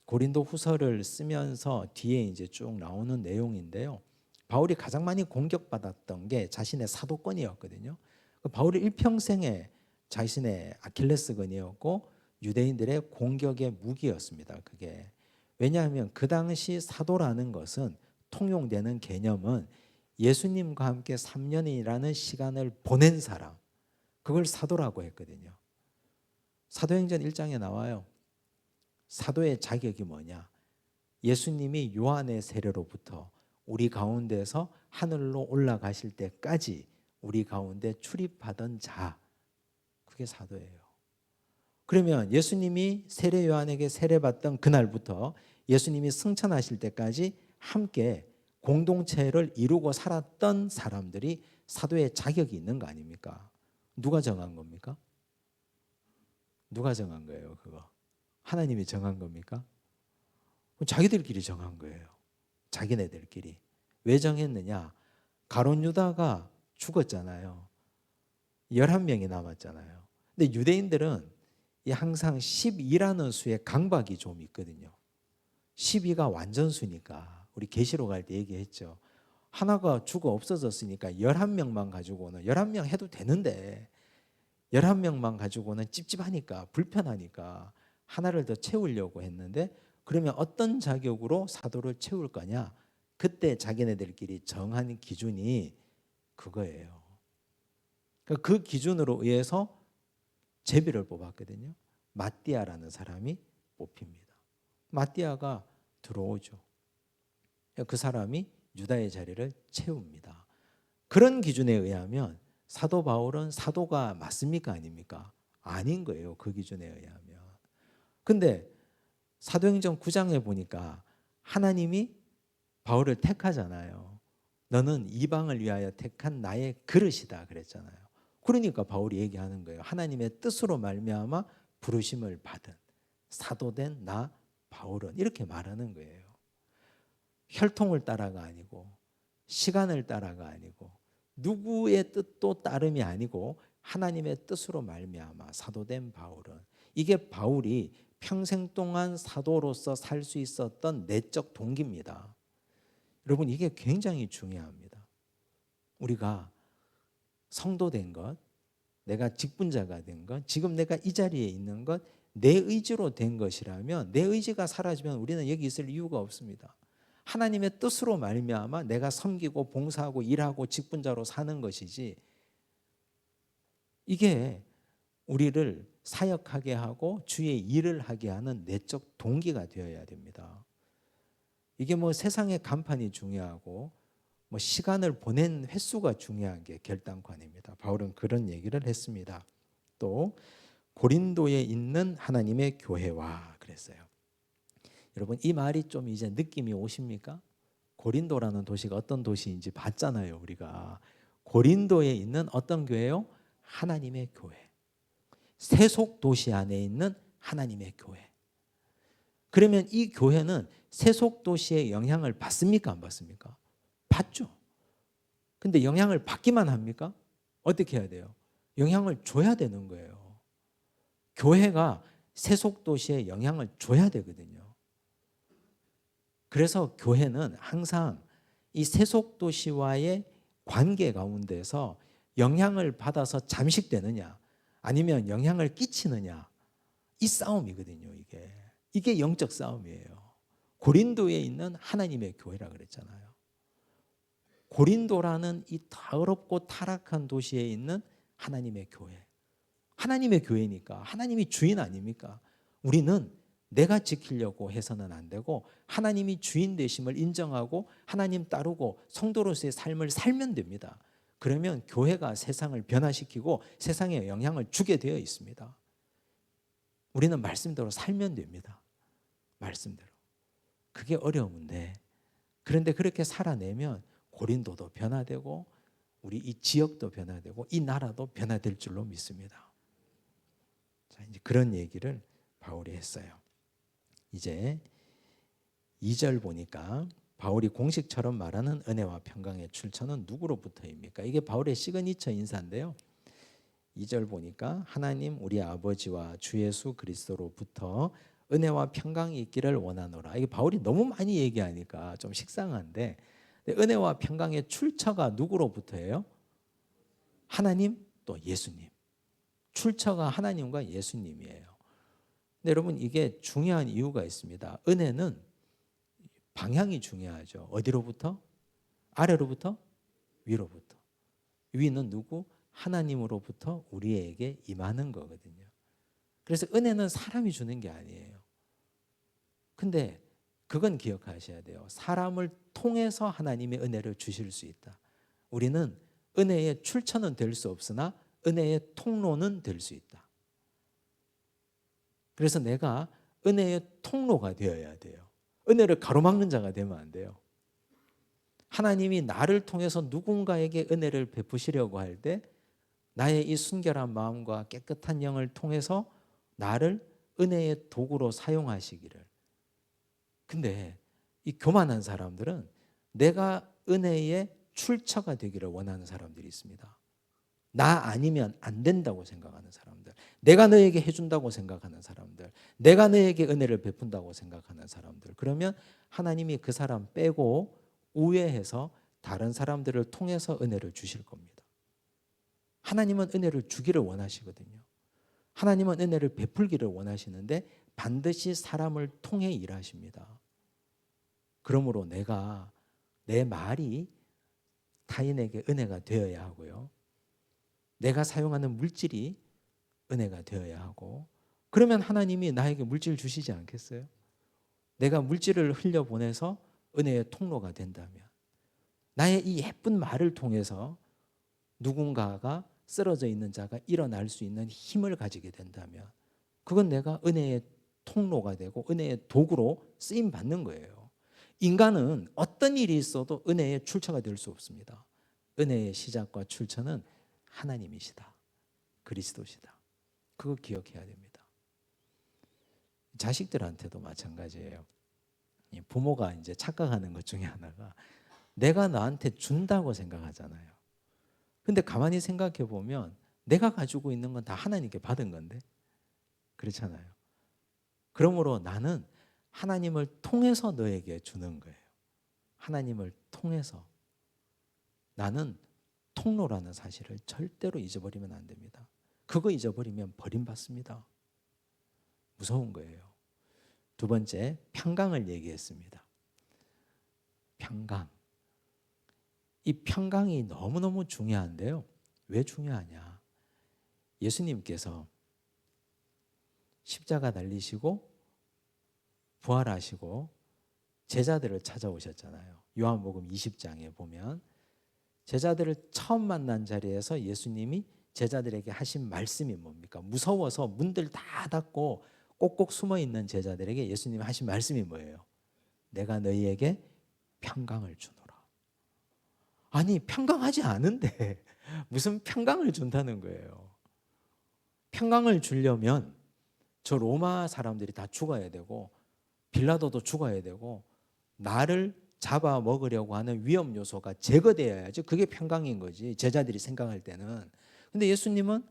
고린도 후서를 쓰면서 뒤에 이제 쭉 나오는 내용인데요. 바울이 가장 많이 공격받았던 게 자신의 사도권이었거든요. 바울이 일평생에 자신의 아킬레스건이었고 유대인들의 공격의 무기였습니다. 그게 왜냐하면 그 당시 사도라는 것은, 통용되는 개념은 예수님과 함께 3년이라는 시간을 보낸 사람, 그걸 사도라고 했거든요. 사도행전 1장에 나와요. 사도의 자격이 뭐냐? 예수님이 요한의 세례로부터 우리 가운데서 하늘로 올라가실 때까지 우리 가운데 출입하던 자, 그게 사도예요. 그러면 예수님이 세례 요한에게 세례받던 그날부터 예수님이 승천하실 때까지 함께 공동체를 이루고 살았던 사람들이 사도의 자격이 있는 거 아닙니까? 누가 정한 겁니까? 누가 정한 거예요, 그거? 하나님이 정한 겁니까? 자기들끼리 정한 거예요. 자기네들끼리. 왜 정했느냐? 가룟 유다가 죽었잖아요. 11명이 남았잖아요. 근데 유대인들은 항상 12라는 수에 강박이 좀 있거든요. 12가 완전수니까. 우리 계시록 할 때 얘기했죠. 하나가 죽어 없어졌으니까 11명만 가지고는, 11명 해도 되는데 11명만 가지고는 찝찝하니까, 불편하니까 하나를 더 채우려고 했는데, 그러면 어떤 자격으로 사도를 채울 거냐? 그때 자기네들끼리 정한 기준이 그거예요. 그 기준으로 의해서 제비를 뽑았거든요. 마띠아라는 사람이 뽑힙니다. 마띠아가 들어오죠. 그 사람이 유다의 자리를 채웁니다. 그런 기준에 의하면 사도 바울은 사도가 맞습니까? 아닙니까? 아닌 거예요. 그 기준에 의하면. 근데 사도행전 9장에 보니까 하나님이 바울을 택하잖아요. 너는 이방을 위하여 택한 나의 그릇이다 그랬잖아요. 그러니까 바울이 얘기하는 거예요. 하나님의 뜻으로 말미암아 부르심을 받은 사도된 나 바울은, 이렇게 말하는 거예요. 혈통을 따라가 아니고, 시간을 따라가 아니고, 누구의 뜻도 따름이 아니고 하나님의 뜻으로 말미암아 사도된 바울은, 이게 바울이 평생 동안 사도로서 살 수 있었던 내적 동기입니다. 여러분, 이게 굉장히 중요합니다. 우리가 성도된 것, 내가 직분자가 된 것, 지금 내가 이 자리에 있는 것, 내 의지로 된 것이라면, 내 의지가 사라지면 우리는 여기 있을 이유가 없습니다. 하나님의 뜻으로 말미암아 내가 섬기고 봉사하고 일하고 직분자로 사는 것이지, 이게 우리를 사역하게 하고 주의 일을 하게 하는 내적 동기가 되어야 됩니다. 이게 뭐 세상의 간판이 중요하고 뭐 시간을 보낸 횟수가 중요한 게 결단관입니다. 바울은 그런 얘기를 했습니다. 또 고린도에 있는 하나님의 교회와 그랬어요. 여러분, 이 말이 좀 이제 느낌이 오십니까? 고린도라는 도시가 어떤 도시인지 봤잖아요. 우리가 고린도에 있는 어떤 교회요? 하나님의 교회. 세속 도시 안에 있는 하나님의 교회. 그러면 이 교회는 세속 도시의 영향을 받습니까? 안 받습니까? 받죠. 근데 영향을 받기만 합니까? 어떻게 해야 돼요? 영향을 줘야 되는 거예요. 교회가 세속 도시에 영향을 줘야 되거든요. 그래서 교회는 항상 이 세속 도시와의 관계 가운데서 영향을 받아서 잠식되느냐 아니면 영향을 끼치느냐, 이 싸움이거든요. 이게 영적 싸움이에요. 고린도에 있는 하나님의 교회라 그랬잖아요. 고린도라는 이 더럽고 타락한 도시에 있는 하나님의 교회. 하나님의 교회니까 하나님이 주인 아닙니까? 우리는 내가 지키려고 해서는 안 되고 하나님이 주인 되심을 인정하고 하나님 따르고 성도로서의 삶을 살면 됩니다. 그러면 교회가 세상을 변화시키고 세상에 영향을 주게 되어 있습니다. 우리는 말씀대로 살면 됩니다. 말씀대로. 그게 어려운데, 그런데 그렇게 살아내면 고린도도 변화되고 우리 이 지역도 변화되고 이 나라도 변화될 줄로 믿습니다. 자, 이제 그런 얘기를 바울이 했어요. 이제 2절 보니까 바울이 공식처럼 말하는 은혜와 평강의 출처는 누구로부터입니까? 이게 바울의 시그니처 인사인데요. 2절 보니까 하나님 우리 아버지와 주 예수 그리스도로부터 은혜와 평강이 있기를 원하노라. 이게 바울이 너무 많이 얘기하니까 좀 식상한데, 은혜와 평강의 출처가 누구로부터예요? 하나님 또 예수님. 출처가 하나님과 예수님이에요. 근데 여러분, 이게 중요한 이유가 있습니다. 은혜는 방향이 중요하죠. 어디로부터? 아래로부터? 위로부터. 위는 누구? 하나님으로부터 우리에게 임하는 거거든요. 그래서 은혜는 사람이 주는 게 아니에요. 근데 그건 기억하셔야 돼요. 사람을 통해서 하나님의 은혜를 주실 수 있다. 우리는 은혜의 출처는 될 수 없으나 은혜의 통로는 될 수 있다. 그래서 내가 은혜의 통로가 되어야 돼요. 은혜를 가로막는 자가 되면 안 돼요. 하나님이 나를 통해서 누군가에게 은혜를 베푸시려고 할 때 나의 이 순결한 마음과 깨끗한 영을 통해서 나를 은혜의 도구로 사용하시기를. 근데 이 교만한 사람들은 내가 은혜의 출처가 되기를 원하는 사람들이 있습니다. 나 아니면 안 된다고 생각하는 사람들, 내가 너에게 해준다고 생각하는 사람들, 내가 너에게 은혜를 베푼다고 생각하는 사람들. 그러면 하나님이 그 사람 빼고 우회해서 다른 사람들을 통해서 은혜를 주실 겁니다. 하나님은 은혜를 주기를 원하시거든요. 하나님은 은혜를 베풀기를 원하시는데 반드시 사람을 통해 일하십니다. 그러므로 내 말이 타인에게 은혜가 되어야 하고요. 내가 사용하는 물질이 은혜가 되어야 하고, 그러면 하나님이 나에게 물질 주시지 않겠어요? 내가 물질을 흘려보내서 은혜의 통로가 된다면, 나의 이 예쁜 말을 통해서 누군가가 쓰러져 있는 자가 일어날 수 있는 힘을 가지게 된다면 그건 내가 은혜의 통로가 되고 은혜의 도구로 쓰임 받는 거예요. 인간은 어떤 일이 있어도 은혜의 출처가 될 수 없습니다. 은혜의 시작과 출처는 하나님이시다. 그리스도시다. 그거 기억해야 됩니다. 자식들한테도 마찬가지예요. 부모가 이제 착각하는 것 중에 하나가 내가 너한테 준다고 생각하잖아요. 근데 가만히 생각해 보면 내가 가지고 있는 건 다 하나님께 받은 건데, 그렇잖아요. 그러므로 나는 하나님을 통해서 너에게 주는 거예요. 하나님을 통해서. 나는 통로라는 사실을 절대로 잊어버리면 안 됩니다. 그거 잊어버리면 버림받습니다. 무서운 거예요. 두 번째, 평강을 얘기했습니다. 평강. 이 평강이 너무너무 중요한데요. 왜 중요하냐? 예수님께서 십자가 달리시고 부활하시고 제자들을 찾아오셨잖아요. 요한복음 20장에 보면 제자들을 처음 만난 자리에서 예수님이 제자들에게 하신 말씀이 뭡니까? 무서워서 문들 다 닫고 꼭꼭 숨어 있는 제자들에게 예수님이 하신 말씀이 뭐예요? 내가 너희에게 평강을 주노라. 아니 평강하지 않은데 무슨 평강을 준다는 거예요. 평강을 주려면 저 로마 사람들이 다 죽어야 되고 빌라도도 죽어야 되고 나를 잡아먹으려고 하는 위험 요소가 제거되어야지 그게 평강인 거지, 제자들이 생각할 때는. 근데 예수님은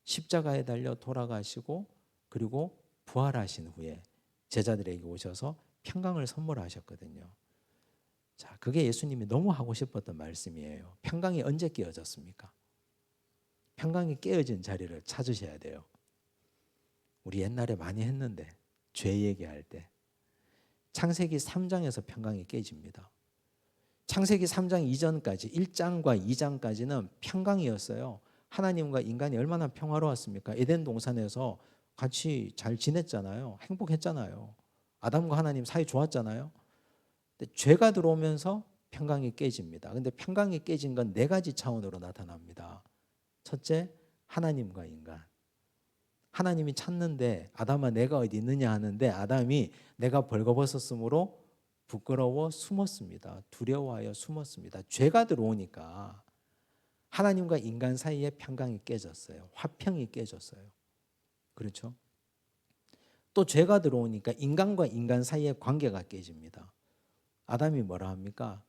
십자가에 달려 돌아가시고 그리고 부활하신 후에 제자들에게 오셔서 평강을 선물하셨거든요. 자, 그게 예수님이 너무 하고 싶었던 말씀이에요. 평강이 언제 깨어졌습니까? 평강이 깨어진 자리를 찾으셔야 돼요. 우리 옛날에 많이 했는데, 죄 얘기할 때 창세기 3장에서 평강이 깨집니다. 창세기 3장 이전까지 1장과 2장까지는 평강이었어요. 하나님과 인간이 얼마나 평화로웠습니까? 에덴 동산에서 같이 잘 지냈잖아요. 행복했잖아요. 아담과 하나님 사이 좋았잖아요. 근데 죄가 들어오면서 평강이 깨집니다. 근데 평강이 깨진 건 네 가지 차원으로 나타납니다. 첫째, 하나님과 인간. 하나님이 찾는데 아담아 내가 어디 있느냐 하는데 아담이 내가 벌거벗었으므로 부끄러워 숨었습니다. 두려워하여 숨었습니다. 죄가 들어오니까 하나님과 인간 사이에 평강이 깨졌어요. 화평이 깨졌어요. 그렇죠? 또 죄가 들어오니까 인간과 인간 사이의 관계가 깨집니다. 아담이 뭐라 합니까?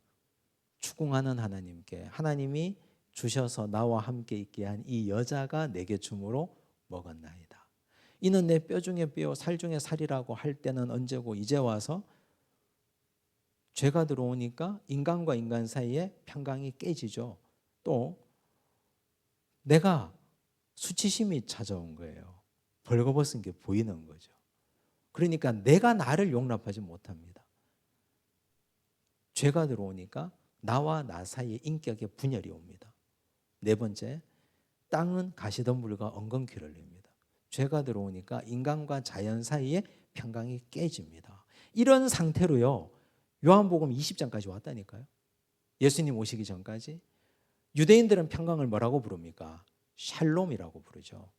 추궁하는 하나님께 하나님이 주셔서 나와 함께 있게 한 이 여자가 내게 줌으로 먹었나이다. 이는 내 뼈 중에 뼈 살 중에 살이라고 할 때는 언제고 이제 와서 죄가 들어오니까 인간과 인간 사이에 평강이 깨지죠. 또 내가 수치심이 찾아온 거예요. 벌거벗은 게 보이는 거죠. 그러니까 내가 나를 용납하지 못합니다. 죄가 들어오니까 나와 나 사이에 인격의 분열이 옵니다. 네 번째, 땅은 가시덤불과 엉겅퀴를 냅니다. 죄가 들어오니까 인간과 자연 사이에 평강이 깨집니다. 이런 상태로요, 요한복음 20장까지 왔다니까요. 예수님 오시기 전까지. 유대인들은 평강을 뭐라고 부릅니까? 샬롬이라고 부르죠.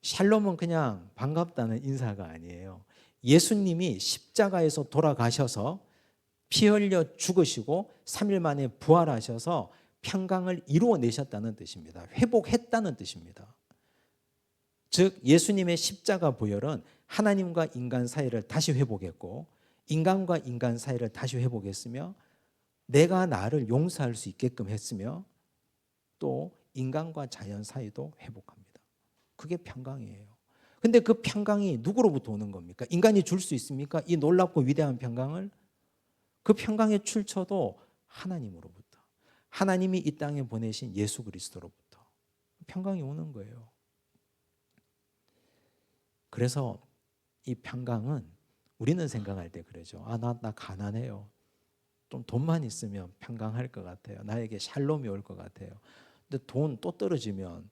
샬롬은 그냥 반갑다는 인사가 아니에요. 예수님이 십자가에서 돌아가셔서 피 흘려 죽으시고 3일 만에 부활하셔서 평강을 이루어내셨다는 뜻입니다. 회복했다는 뜻입니다. 즉 예수님의 십자가 보혈은 하나님과 인간 사이를 다시 회복했고 인간과 인간 사이를 다시 회복했으며 내가 나를 용서할 수 있게끔 했으며 또 인간과 자연 사이도 회복합니다. 그게 평강이에요. 근데 그 평강이 누구로부터 오는 겁니까? 인간이 줄 수 있습니까? 이 놀랍고 위대한 평강을? 그 평강의 출처도 하나님으로부터, 하나님이 이 땅에 보내신 예수 그리스도로부터 평강이 오는 거예요. 그래서 이 평강은 우리는 생각할 때 그러죠. 나 가난해요. 좀 돈만 있으면 평강할 것 같아요. 나에게 샬롬이 올 것 같아요. 근데 돈 또 떨어지면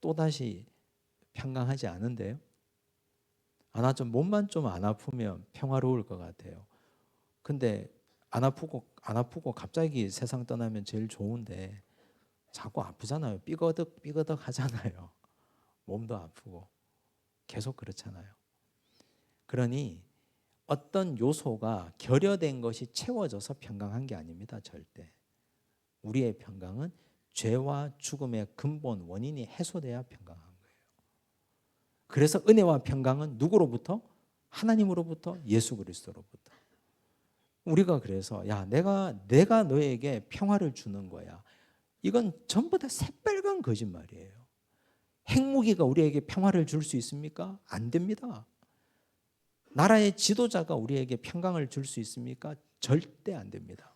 또다시 평강하지 않은데요. 나 좀 몸만 좀 안 아프면 평화로울 것 같아요. 근데 안 아프고 갑자기 세상 떠나면 제일 좋은데 자꾸 아프잖아요. 삐거덕 하잖아요. 몸도 아프고 계속 그렇잖아요. 그러니 어떤 요소가 결여된 것이 채워져서 평강한 게 아닙니다. 절대. 우리의 평강은 죄와 죽음의 근본 원인이 해소돼야 평강한 거예요. 그래서 은혜와 평강은 누구로부터? 하나님으로부터, 예수 그리스도로부터. 우리가 그래서 내가 너에게 평화를 주는 거야. 이건 전부 다 새빨간 거짓말이에요. 핵무기가 우리에게 평화를 줄 수 있습니까? 안 됩니다. 나라의 지도자가 우리에게 평강을 줄 수 있습니까? 절대 안 됩니다.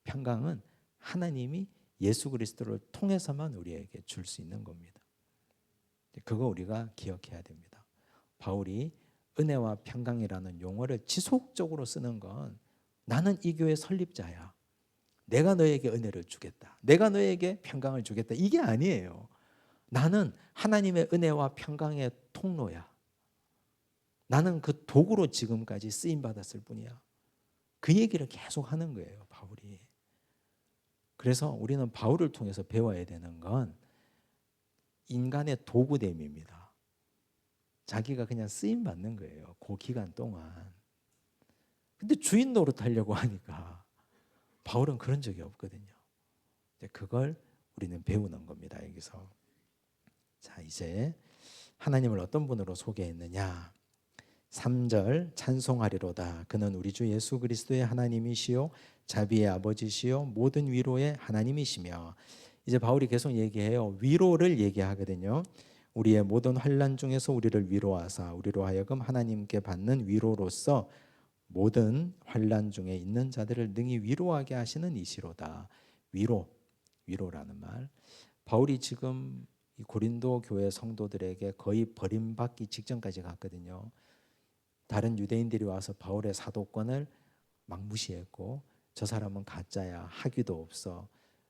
평강은 하나님이 예수 그리스도를 통해서만 우리에게 줄 수 있는 겁니다. 그거 우리가 기억해야 됩니다. 바울이 은혜와 평강이라는 용어를 지속적으로 쓰는 건 나는 이 교회 설립자야. 내가 너에게 은혜를 주겠다. 내가 너에게 평강을 주겠다. 이게 아니에요. 나는 하나님의 은혜와 평강의 통로야. 나는 그 도구로 지금까지 쓰임 받았을 뿐이야. 그 얘기를 계속 하는 거예요, 바울이. 그래서 우리는 바울을 통해서 배워야 되는 건 인간의 도구됨입니다. 자기가 그냥 쓰임 받는 거예요. 그 기간 동안. 근데 주인 노릇하려고 하니까 바울은 그런 적이 없거든요. 그걸 우리는 배우는 겁니다. 여기서. 자, 이제 하나님을 어떤 분으로 소개했느냐? 3절 찬송하리로다. 그는 우리 주 예수 그리스도의 하나님이시요 자비의 아버지시요 모든 위로의 하나님이시며. 이제 바울이 계속 얘기해요. 위로를 얘기하거든요. 우리의 모든 환난 중에서 우리를 위로하사 우리로 하여금 하나님께 받는 위로로서 모든 환난 중에 있는 자들을 능히 위로하게 하시는 이시로다. 위로라는 말. 바울이 지금 이 고린도 교회 성도들에게 거의 버림받기 직전까지 갔거든요. 다른 유대인들이 와서 바울의 사도권을 막 무시했고, 저 사람은 가짜야, 학위도 없어,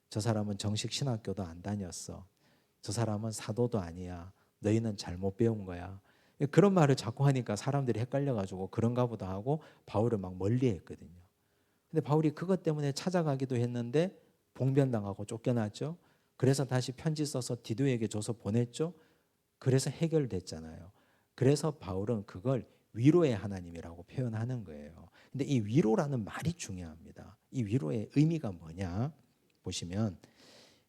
저 사람은 정식 신학교도 안 다녔어, 저 사람은 사도도 아니야, 너희는 잘못 배운 거야. 그런 말을 자꾸 하니까 사람들이 헷갈려가지고 그런가 보다 하고 바울을 막 멀리했거든요. 근데 바울이 그것 때문에 찾아가기도 했는데 봉변당하고 쫓겨났죠. 그래서 다시 편지 써서 디도에게 줘서 보냈죠. 그래서 해결됐잖아요. 그래서 바울은 그걸 위로의 하나님이라고 표현하는 거예요. 근데 이 위로라는 말이 중요합니다. 이 위로의 의미가 뭐냐? 보시면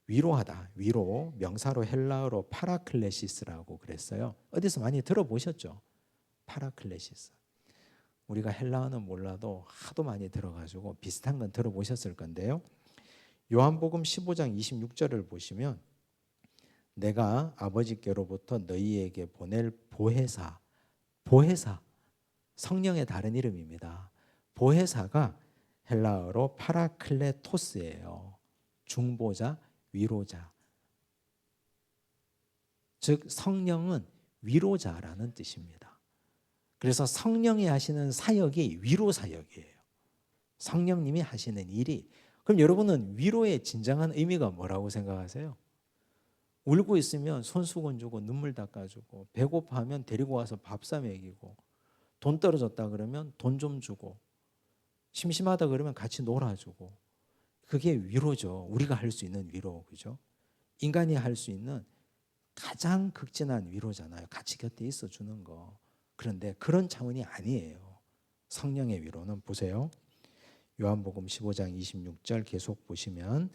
위로하다, 위로, 명사로 헬라어로 파라클레시스라고 그랬어요. 어디서 많이 들어보셨죠? 파라클레시스. 우리가 헬라어는 몰라도 하도 많이 들어가지고 비슷한 건 들어보셨을 건데요. 요한복음 15장 26절을 보시면 내가 아버지께로부터 너희에게 보낼 보혜사, 성령의 다른 이름입니다. 보혜사가 헬라어로 파라클레토스예요. 중보자, 위로자. 즉 성령은 위로자라는 뜻입니다. 그래서 성령이 하시는 사역이 위로 사역이에요. 성령님이 하시는 일이. 그럼 여러분은 위로의 진정한 의미가 뭐라고 생각하세요? 울고 있으면 손수건 주고 눈물 닦아주고, 배고파하면 데리고 와서 밥 사 먹이고, 돈 떨어졌다 그러면 돈 좀 주고, 심심하다 그러면 같이 놀아주고. 그게 위로죠. 우리가 할 수 있는 위로, 그죠? 인간이 할 수 있는 가장 극진한 위로잖아요. 같이 곁에 있어 주는 거. 그런데 그런 차원이 아니에요. 성령의 위로는 보세요. 요한복음 15장 26절 계속 보시면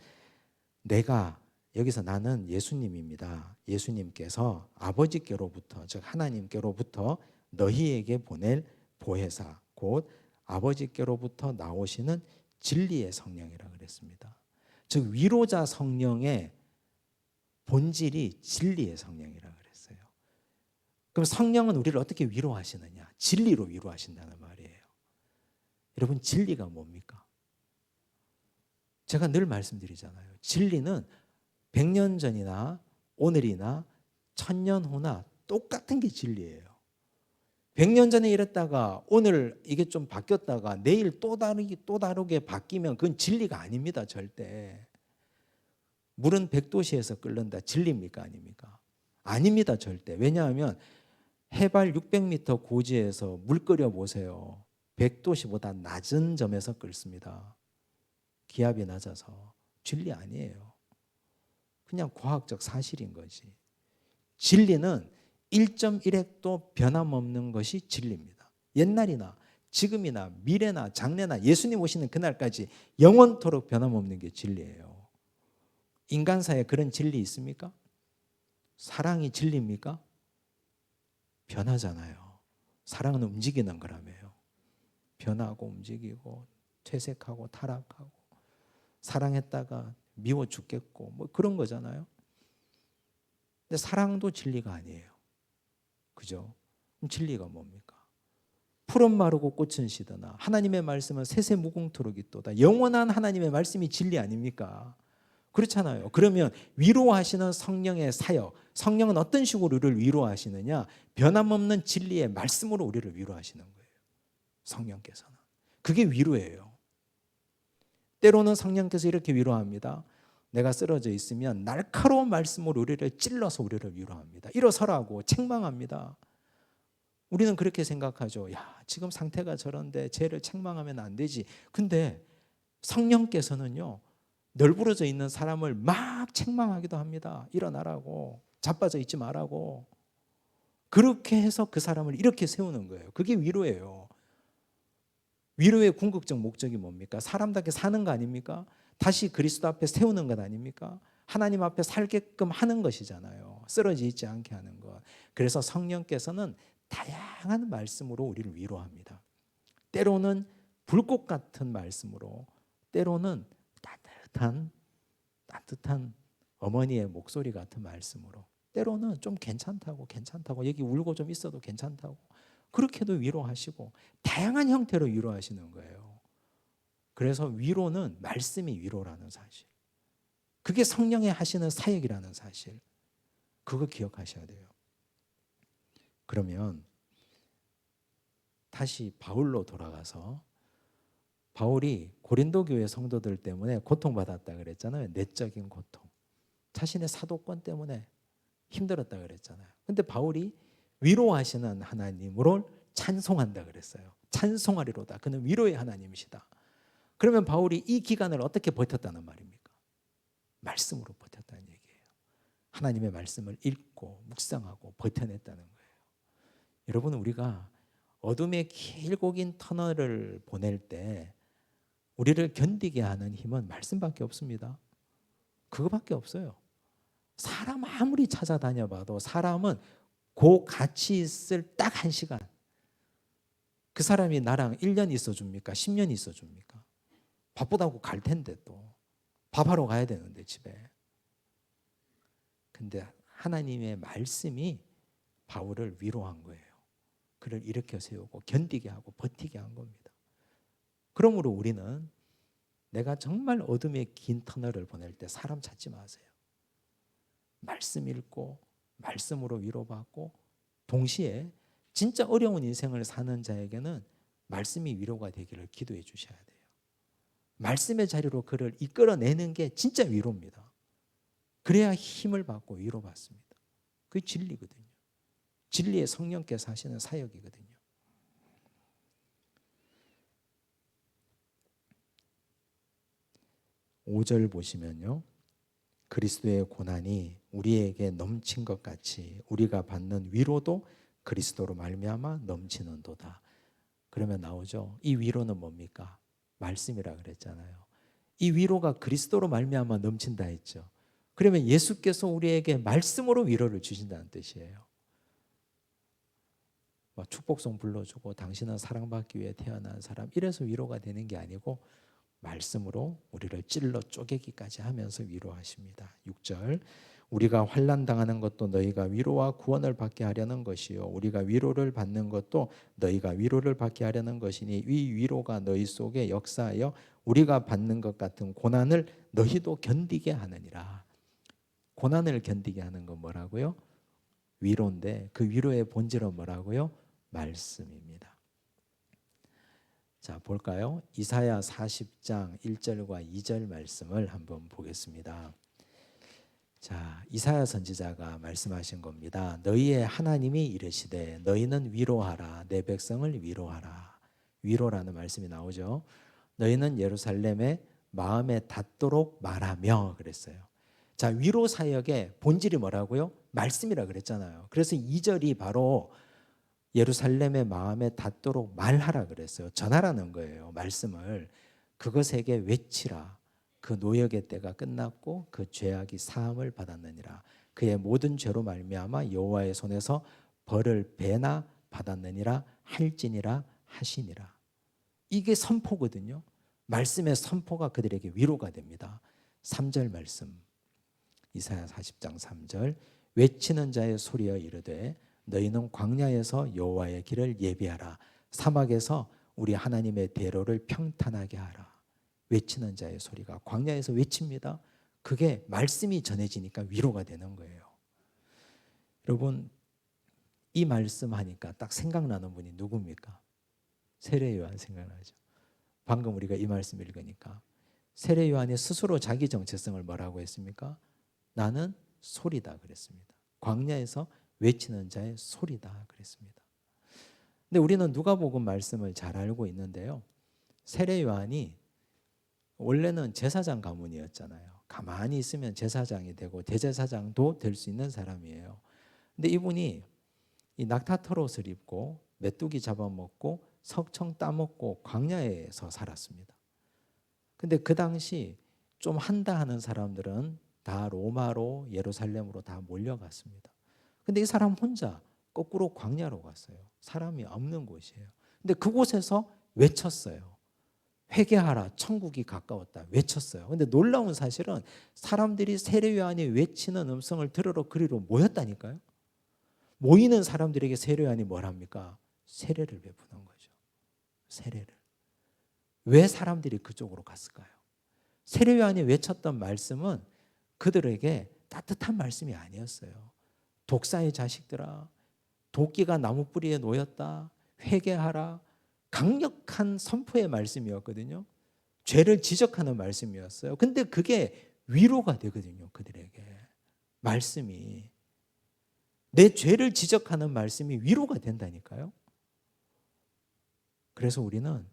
내가, 여기서 나는 예수님입니다. 예수님께서 아버지께로부터, 즉 하나님께로부터 너희에게 보낼 보혜사, 곧 아버지께로부터 나오시는 진리의 성령이라 그랬습니다. 즉 위로자 성령의 본질이 진리의 성령이라 그랬어요. 그럼 성령은 우리를 어떻게 위로하시느냐? 진리로 위로하신다는 말이에요. 여러분, 진리가 뭡니까? 제가 늘 말씀드리잖아요. 진리는 100년 전이나 오늘이나 1000년 후나 똑같은 게 진리예요. 100년 전에 이랬다가 오늘 이게 좀 바뀌었다가 내일 또 다르게 바뀌면 그건 진리가 아닙니다. 절대. 물은 100도씨에서 끓는다. 진리입니까? 아닙니까? 아닙니다. 절대. 왜냐하면 해발 600m 고지에서 물 끓여 보세요. 100도씨보다 낮은 점에서 끓습니다. 기압이 낮아서. 진리 아니에요. 그냥 과학적 사실인 거지. 진리는 1.1핵도 변함없는 것이 진리입니다. 옛날이나 지금이나 미래나 장래나 예수님 오시는 그날까지 영원토록 변함없는 게 진리예요. 인간사에 그런 진리 있습니까? 사랑이 진리입니까? 변하잖아요. 사랑은 움직이는 거라며요. 변하고 움직이고 퇴색하고 타락하고, 사랑했다가 미워 죽겠고 뭐 그런 거잖아요. 근데 사랑도 진리가 아니에요. 그죠? 그럼 진리가 뭡니까? 풀은 마르고 꽃은 시드나 하나님의 말씀은 세세 무궁토록 있도다. 영원한 하나님의 말씀이 진리 아닙니까? 그렇잖아요. 그러면 위로하시는 성령의 사역, 성령은 어떤 식으로 우리를 위로하시느냐? 변함없는 진리의 말씀으로 우리를 위로하시는 거예요. 성령께서는. 그게 위로예요. 때로는 성령께서 이렇게 위로합니다. 내가 쓰러져 있으면 날카로운 말씀으로 우리를 찔러서 우리를 위로합니다. 일어서라고 책망합니다. 우리는 그렇게 생각하죠. 야, 지금 상태가 저런데 쟤를 책망하면 안 되지. 근데 성령께서는요, 널브러져 있는 사람을 막 책망하기도 합니다. 일어나라고, 자빠져 있지 말라고. 그렇게 해서 그 사람을 이렇게 세우는 거예요. 그게 위로예요. 위로의 궁극적 목적이 뭡니까? 사람답게 사는 거 아닙니까? 다시 그리스도 앞에 세우는 것 아닙니까? 하나님 앞에 살게끔 하는 것이잖아요. 쓰러지 있지 않게 하는 것. 그래서 성령께서는 다양한 말씀으로 우리를 위로합니다. 때로는 불꽃 같은 말씀으로, 때로는 따뜻한 어머니의 목소리 같은 말씀으로, 때로는 좀 괜찮다고 여기 울고 좀 있어도 괜찮다고 그렇게도 위로하시고 다양한 형태로 위로하시는 거예요. 그래서 위로는 말씀이 위로라는 사실, 그게 성령의 하시는 사역이라는 사실, 그거 기억하셔야 돼요. 그러면 다시 바울로 돌아가서, 바울이 고린도 교회 성도들 때문에 고통받았다 그랬잖아요. 내적인 고통, 자신의 사도권 때문에 힘들었다 그랬잖아요. 근데 바울이 위로하시는 하나님으로 찬송한다 그랬어요. 찬송하리로다. 그는 위로의 하나님이시다. 그러면 바울이 이 기간을 어떻게 버텼다는 말입니까? 말씀으로 버텼다는 얘기예요. 하나님의 말씀을 읽고 묵상하고 버텨냈다는 거예요. 여러분, 우리가 어둠의 길고 긴 터널을 보낼 때 우리를 견디게 하는 힘은 말씀밖에 없습니다. 그거밖에 없어요. 사람 아무리 찾아다녀봐도 사람은 그 같이 있을 딱 1시간, 그 사람이 나랑 1년 있어줍니까? 10년 있어줍니까? 바쁘다고 갈 텐데 또 밥하러 가야 되는데 집에. 근데 하나님의 말씀이 바울을 위로한 거예요. 그를 일으켜 세우고 견디게 하고 버티게 한 겁니다. 그러므로 우리는 내가 정말 어둠의 긴 터널을 보낼 때 사람 찾지 마세요. 말씀 읽고 말씀으로 위로받고, 동시에 진짜 어려운 인생을 사는 자에게는 말씀이 위로가 되기를 기도해 주셔야 돼요. 말씀의 자리로 그를 이끌어내는 게 진짜 위로입니다. 그래야 힘을 받고 위로받습니다. 그게 진리거든요. 진리의 성령께서 하시는 사역이거든요. 5절 보시면요, 그리스도의 고난이 우리에게 넘친 것 같이 우리가 받는 위로도 그리스도로 말미암아 넘치는도다. 그러면 나오죠. 이 위로는 뭡니까? 말씀이라 그랬잖아요. 이 위로가 그리스도로 말미암아 넘친다 했죠. 그러면 예수께서 우리에게 말씀으로 위로를 주신다는 뜻이에요. 축복송 불러주고 당신은 사랑받기 위해 태어난 사람, 이래서 위로가 되는 게 아니고 말씀으로 우리를 찔러 쪼개기까지 하면서 위로하십니다. 6절, 우리가 환난 당하는 것도 너희가 위로와 구원을 받게 하려는 것이요 우리가 위로를 받는 것도 너희가 위로를 받게 하려는 것이니 이 위로가 너희 속에 역사하여 우리가 받는 것 같은 고난을 너희도 견디게 하느니라. 고난을 견디게 하는 건 뭐라고요? 위로인데 그 위로의 본질은 뭐라고요? 말씀입니다. 자, 볼까요? 이사야 40장 1절과 2절 말씀을 한번 보겠습니다. 자, 이사야 선지자가 말씀하신 겁니다. 너희의 하나님이 이르시되 너희는 위로하라, 내 백성을 위로하라. 위로라는 말씀이 나오죠. 너희는 예루살렘에 마음에 닿도록 말하며 그랬어요. 자, 위로 사역의 본질이 뭐라고요? 말씀이라 그랬잖아요. 그래서 2절이 바로 예루살렘의 마음에 닿도록 말하라 그랬어요. 전하라는 거예요. 말씀을 그것에게 외치라. 그 노역의 때가 끝났고 그 죄악이 사함을 받았느니라. 그의 모든 죄로 말미암아 여호와의 손에서 벌을 배나 받았느니라 할지니라 하시니라. 이게 선포거든요. 말씀의 선포가 그들에게 위로가 됩니다. 3절 말씀, 이사야 40장 3절, 외치는 자의 소리여 이르되 너희는 광야에서 여호와의 길을 예비하라. 사막에서 우리 하나님의 대로를 평탄하게 하라. 외치는 자의 소리가 광야에서 외칩니다. 그게 말씀이 전해지니까 위로가 되는 거예요. 여러분, 이 말씀 하니까 딱 생각나는 분이 누굽니까? 세례 요한 생각나죠. 방금 우리가 이 말씀 읽으니까 세례 요한이 스스로 자기 정체성을 뭐라고 했습니까? 나는 소리다 그랬습니다. 광야에서 외치는 자의 소리다 그랬습니다. 근데 우리는 누가복음 말씀을 잘 알고 있는데요. 세례 요한이 원래는 제사장 가문이었잖아요. 가만히 있으면 제사장이 되고 대제사장도 될 수 있는 사람이에요. 근데 이분이 이 낙타털옷을 입고 메뚜기 잡아먹고 석청 따먹고 광야에서 살았습니다. 근데 그 당시 좀 한다 하는 사람들은 다 로마로 예루살렘으로 다 몰려갔습니다. 근데 이 사람 혼자 거꾸로 광야로 갔어요. 사람이 없는 곳이에요. 근데 그곳에서 외쳤어요. 회개하라, 천국이 가까웠다 외쳤어요. 근데 놀라운 사실은 사람들이 세례 요한이 외치는 음성을 들으러 그리로 모였다니까요. 모이는 사람들에게 세례 요한이 뭘 합니까? 세례를 베푸는 거죠. 세례를. 왜 사람들이 그쪽으로 갔을까요? 세례 요한이 외쳤던 말씀은 그들에게 따뜻한 말씀이 아니었어요. 독사의 자식들아, 도끼가 나무 뿌리에 놓였다, 회개하라, 강력한 선포의 말씀이었거든요. 죄를 지적하는 말씀이었어요. 근데 그게 위로가 되거든요. 그들에게 말씀이, 내 죄를 지적하는 말씀이 위로가 된다니까요. 그래서 우리는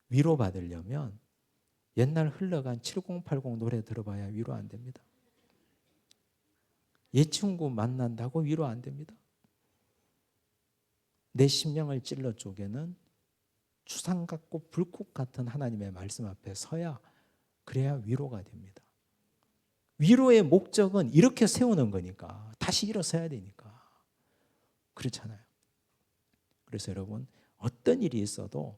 위로받으려면 옛날 흘러간 7080 노래 들어봐야 위로 안 됩니다. 옛 친구 만난다고 위로 안 됩니다. 내 심령을 찔러 쪼개는 추상 같고 불꽃 같은 하나님의 말씀 앞에 서야, 그래야 위로가 됩니다. 위로의 목적은 이렇게 세우는 거니까, 다시 일어서야 되니까. 그렇잖아요. 그래서 여러분, 어떤 일이 있어도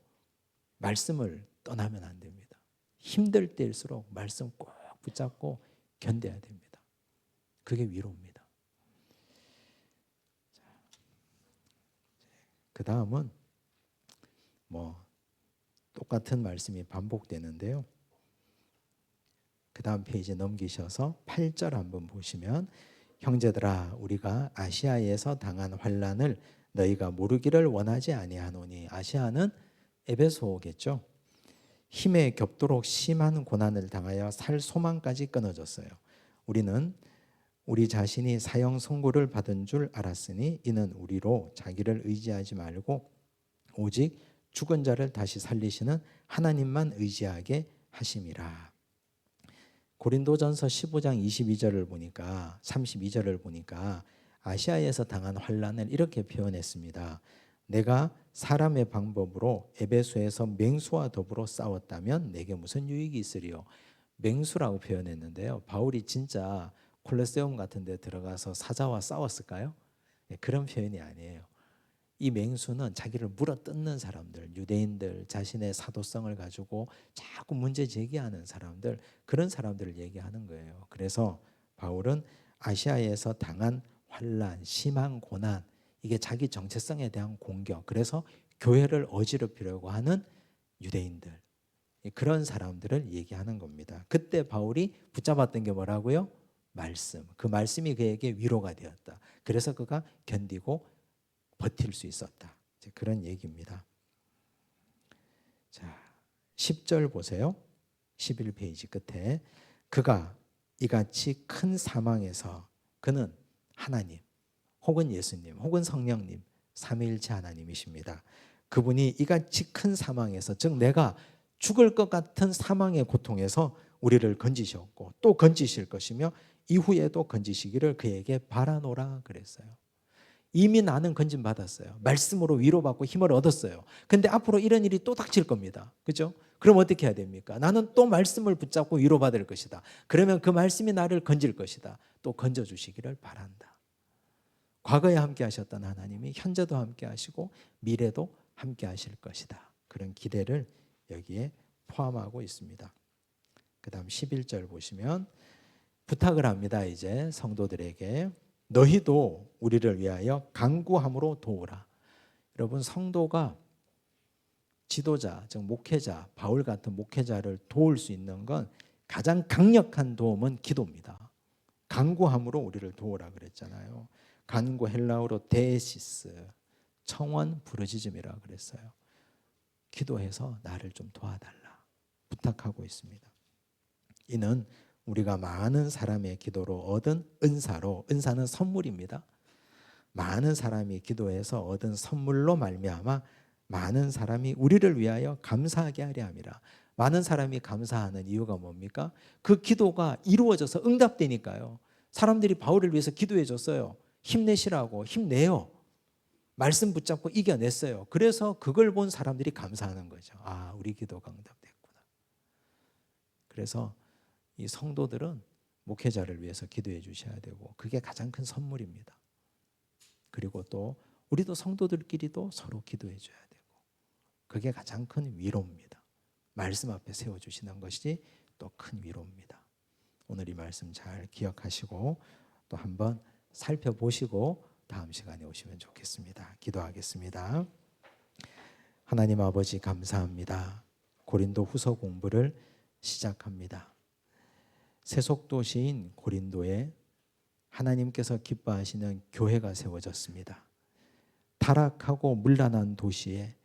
말씀을 떠나면 안 됩니다. 힘들 때일수록 말씀 꼭 붙잡고 견뎌야 됩니다. 그게 위로입니다. 그 다음은 똑같은 말씀이 반복되는데요. 그 다음 페이지 넘기셔서 8절 한번 보시면, 형제들아 우리가 아시아에서 당한 환난을 너희가 모르기를 원하지 아니하노니. 아시아는 에베소겠죠. 힘에 겹도록 심한 고난을 당하여 살 소망까지 끊어졌어요. 우리는 우리 자신이 사형 선고를 받은 줄 알았으니 이는 우리로 자기를 의지하지 말고 오직 죽은 자를 다시 살리시는 하나님만 의지하게 하심이라. 고린도전서 15장 22절을 보니까, 32절을 보니까 아시아에서 당한 환난을 이렇게 표현했습니다. 내가 사람의 방법으로 에베소에서 맹수와 더불어 싸웠다면 내게 무슨 유익이 있으리요. 맹수라고 표현했는데요. 바울이 진짜 콜로세움 같은 데 들어가서 사자와 싸웠을까요? 그런 표현이 아니에요. 이 맹수는 자기를 물어뜯는 사람들, 유대인들, 자신의 사도성을 가지고 자꾸 문제 제기하는 사람들, 그런 사람들을 얘기하는 거예요. 그래서 바울은 아시아에서 당한 환난, 심한 고난, 이게 자기 정체성에 대한 공격, 그래서 교회를 어지럽히려고 하는 유대인들, 그런 사람들을 얘기하는 겁니다. 그때 바울이 붙잡았던 게 뭐라고요? 말씀. 그 말씀이 그에게 위로가 되었다. 그래서 그가 견디고 버틸 수 있었다. 그런 얘기입니다. 자, 10절 보세요. 11페이지 끝에, 그가 이같이 큰 사망에서, 그는 하나님 혹은 예수님 혹은 성령님, 삼위일체 하나님이십니다. 그분이 이같이 큰 사망에서, 즉 내가 죽을 것 같은 사망의 고통에서 우리를 건지셨고 또 건지실 것이며 이후에도 건지시기를 그에게 바라노라 그랬어요. 이미 나는 건진 받았어요. 말씀으로 위로받고 힘을 얻었어요. 근데 앞으로 이런 일이 또 닥칠 겁니다. 그죠? 그럼 어떻게 해야 됩니까? 나는 또 말씀을 붙잡고 위로받을 것이다. 그러면 그 말씀이 나를 건질 것이다. 또 건져주시기를 바란다. 과거에 함께 하셨던 하나님이 현재도 함께 하시고 미래도 함께 하실 것이다. 그런 기대를 여기에 포함하고 있습니다. 그 다음 11절 보시면 부탁을 합니다. 이제 성도들에게 너희도 우리를 위하여 간구함으로 도우라. 여러분, 성도가 지도자, 즉 목회자, 바울 같은 목회자를 도울 수 있는 건 가장 강력한 도움은 기도입니다. 간구함으로 우리를 도우라 그랬잖아요. 간구 헬라어로 데시스, 청원 부르짖음이라 그랬어요. 기도해서 나를 좀 도와달라 부탁하고 있습니다. 이는 우리가 많은 사람의 기도로 얻은 은사로, 은사는 선물입니다. 많은 사람이 기도해서 얻은 선물로 말미암아 많은 사람이 우리를 위하여 감사하게 하려 함이라. 많은 사람이 감사하는 이유가 뭡니까? 그 기도가 이루어져서 응답되니까요. 사람들이 바울을 위해서 기도해 줬어요. 힘내시라고, 힘내요. 말씀 붙잡고 이겨냈어요. 그래서 그걸 본 사람들이 감사하는 거죠. 아, 우리 기도가 응답됐구나. 그래서 이 성도들은 목회자를 위해서 기도해 주셔야 되고 그게 가장 큰 선물입니다. 그리고 또 우리도 성도들끼리도 서로 기도해 줘야 되고 그게 가장 큰 위로입니다. 말씀 앞에 세워주시는 것이 또 큰 위로입니다. 오늘 이 말씀 잘 기억하시고 또 한번 살펴보시고 다음 시간에 오시면 좋겠습니다. 기도하겠습니다. 하나님 아버지 감사합니다. 고린도 후서 공부를 시작합니다. 세속도시인 고린도에 하나님께서 기뻐하시는 교회가 세워졌습니다. 타락하고 문란한 도시에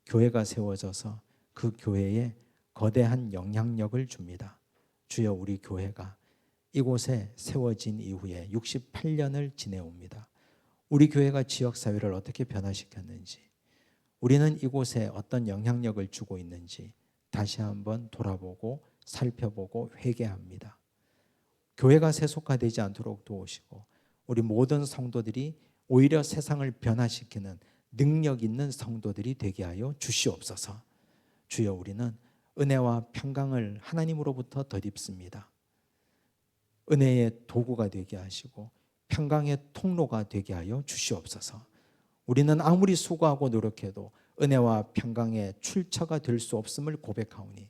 교회가 세워져서 그 교회에 거대한 영향력을 줍니다. 주여 우리 교회가 이곳에 세워진 이후에 68년을 지내옵니다. 우리 교회가 지역사회를 어떻게 변화시켰는지 우리는 이곳에 어떤 영향력을 주고 있는지 다시 한번 돌아보고 살펴보고 회개합니다. 교회가 세속화되지 않도록 도우시고 우리 모든 성도들이 오히려 세상을 변화시키는 능력 있는 성도들이 되게 하여 주시옵소서. 주여 우리는 은혜와 평강을 하나님으로부터 덧입습니다. 은혜의 도구가 되게 하시고 평강의 통로가 되게 하여 주시옵소서. 우리는 아무리 수고하고 노력해도 은혜와 평강의 출처가 될 수 없음을 고백하오니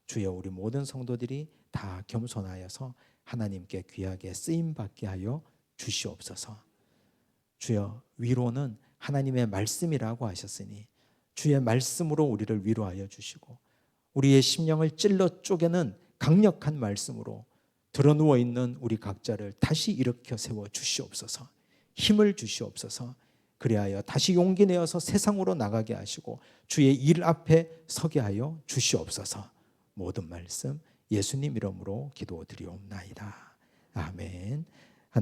주여 우리 모든 성도들이 다 겸손하여서 하나님께 귀하게 쓰임받게 하여 주시옵소서. 주여 위로는 하나님의 말씀이라고 하셨으니 주의 말씀으로 우리를 위로하여 주시고 우리의 심령을 찔러 쪼개는 강력한 말씀으로 드러누워 있는 우리 각자를 다시 일으켜 세워 주시옵소서. 힘을 주시옵소서. 그리하여 다시 용기 내어서 세상으로 나가게 하시고 주의 일 앞에 서게 하여 주시옵소서. 모든 말씀 예수님 이름으로 기도드리옵나이다.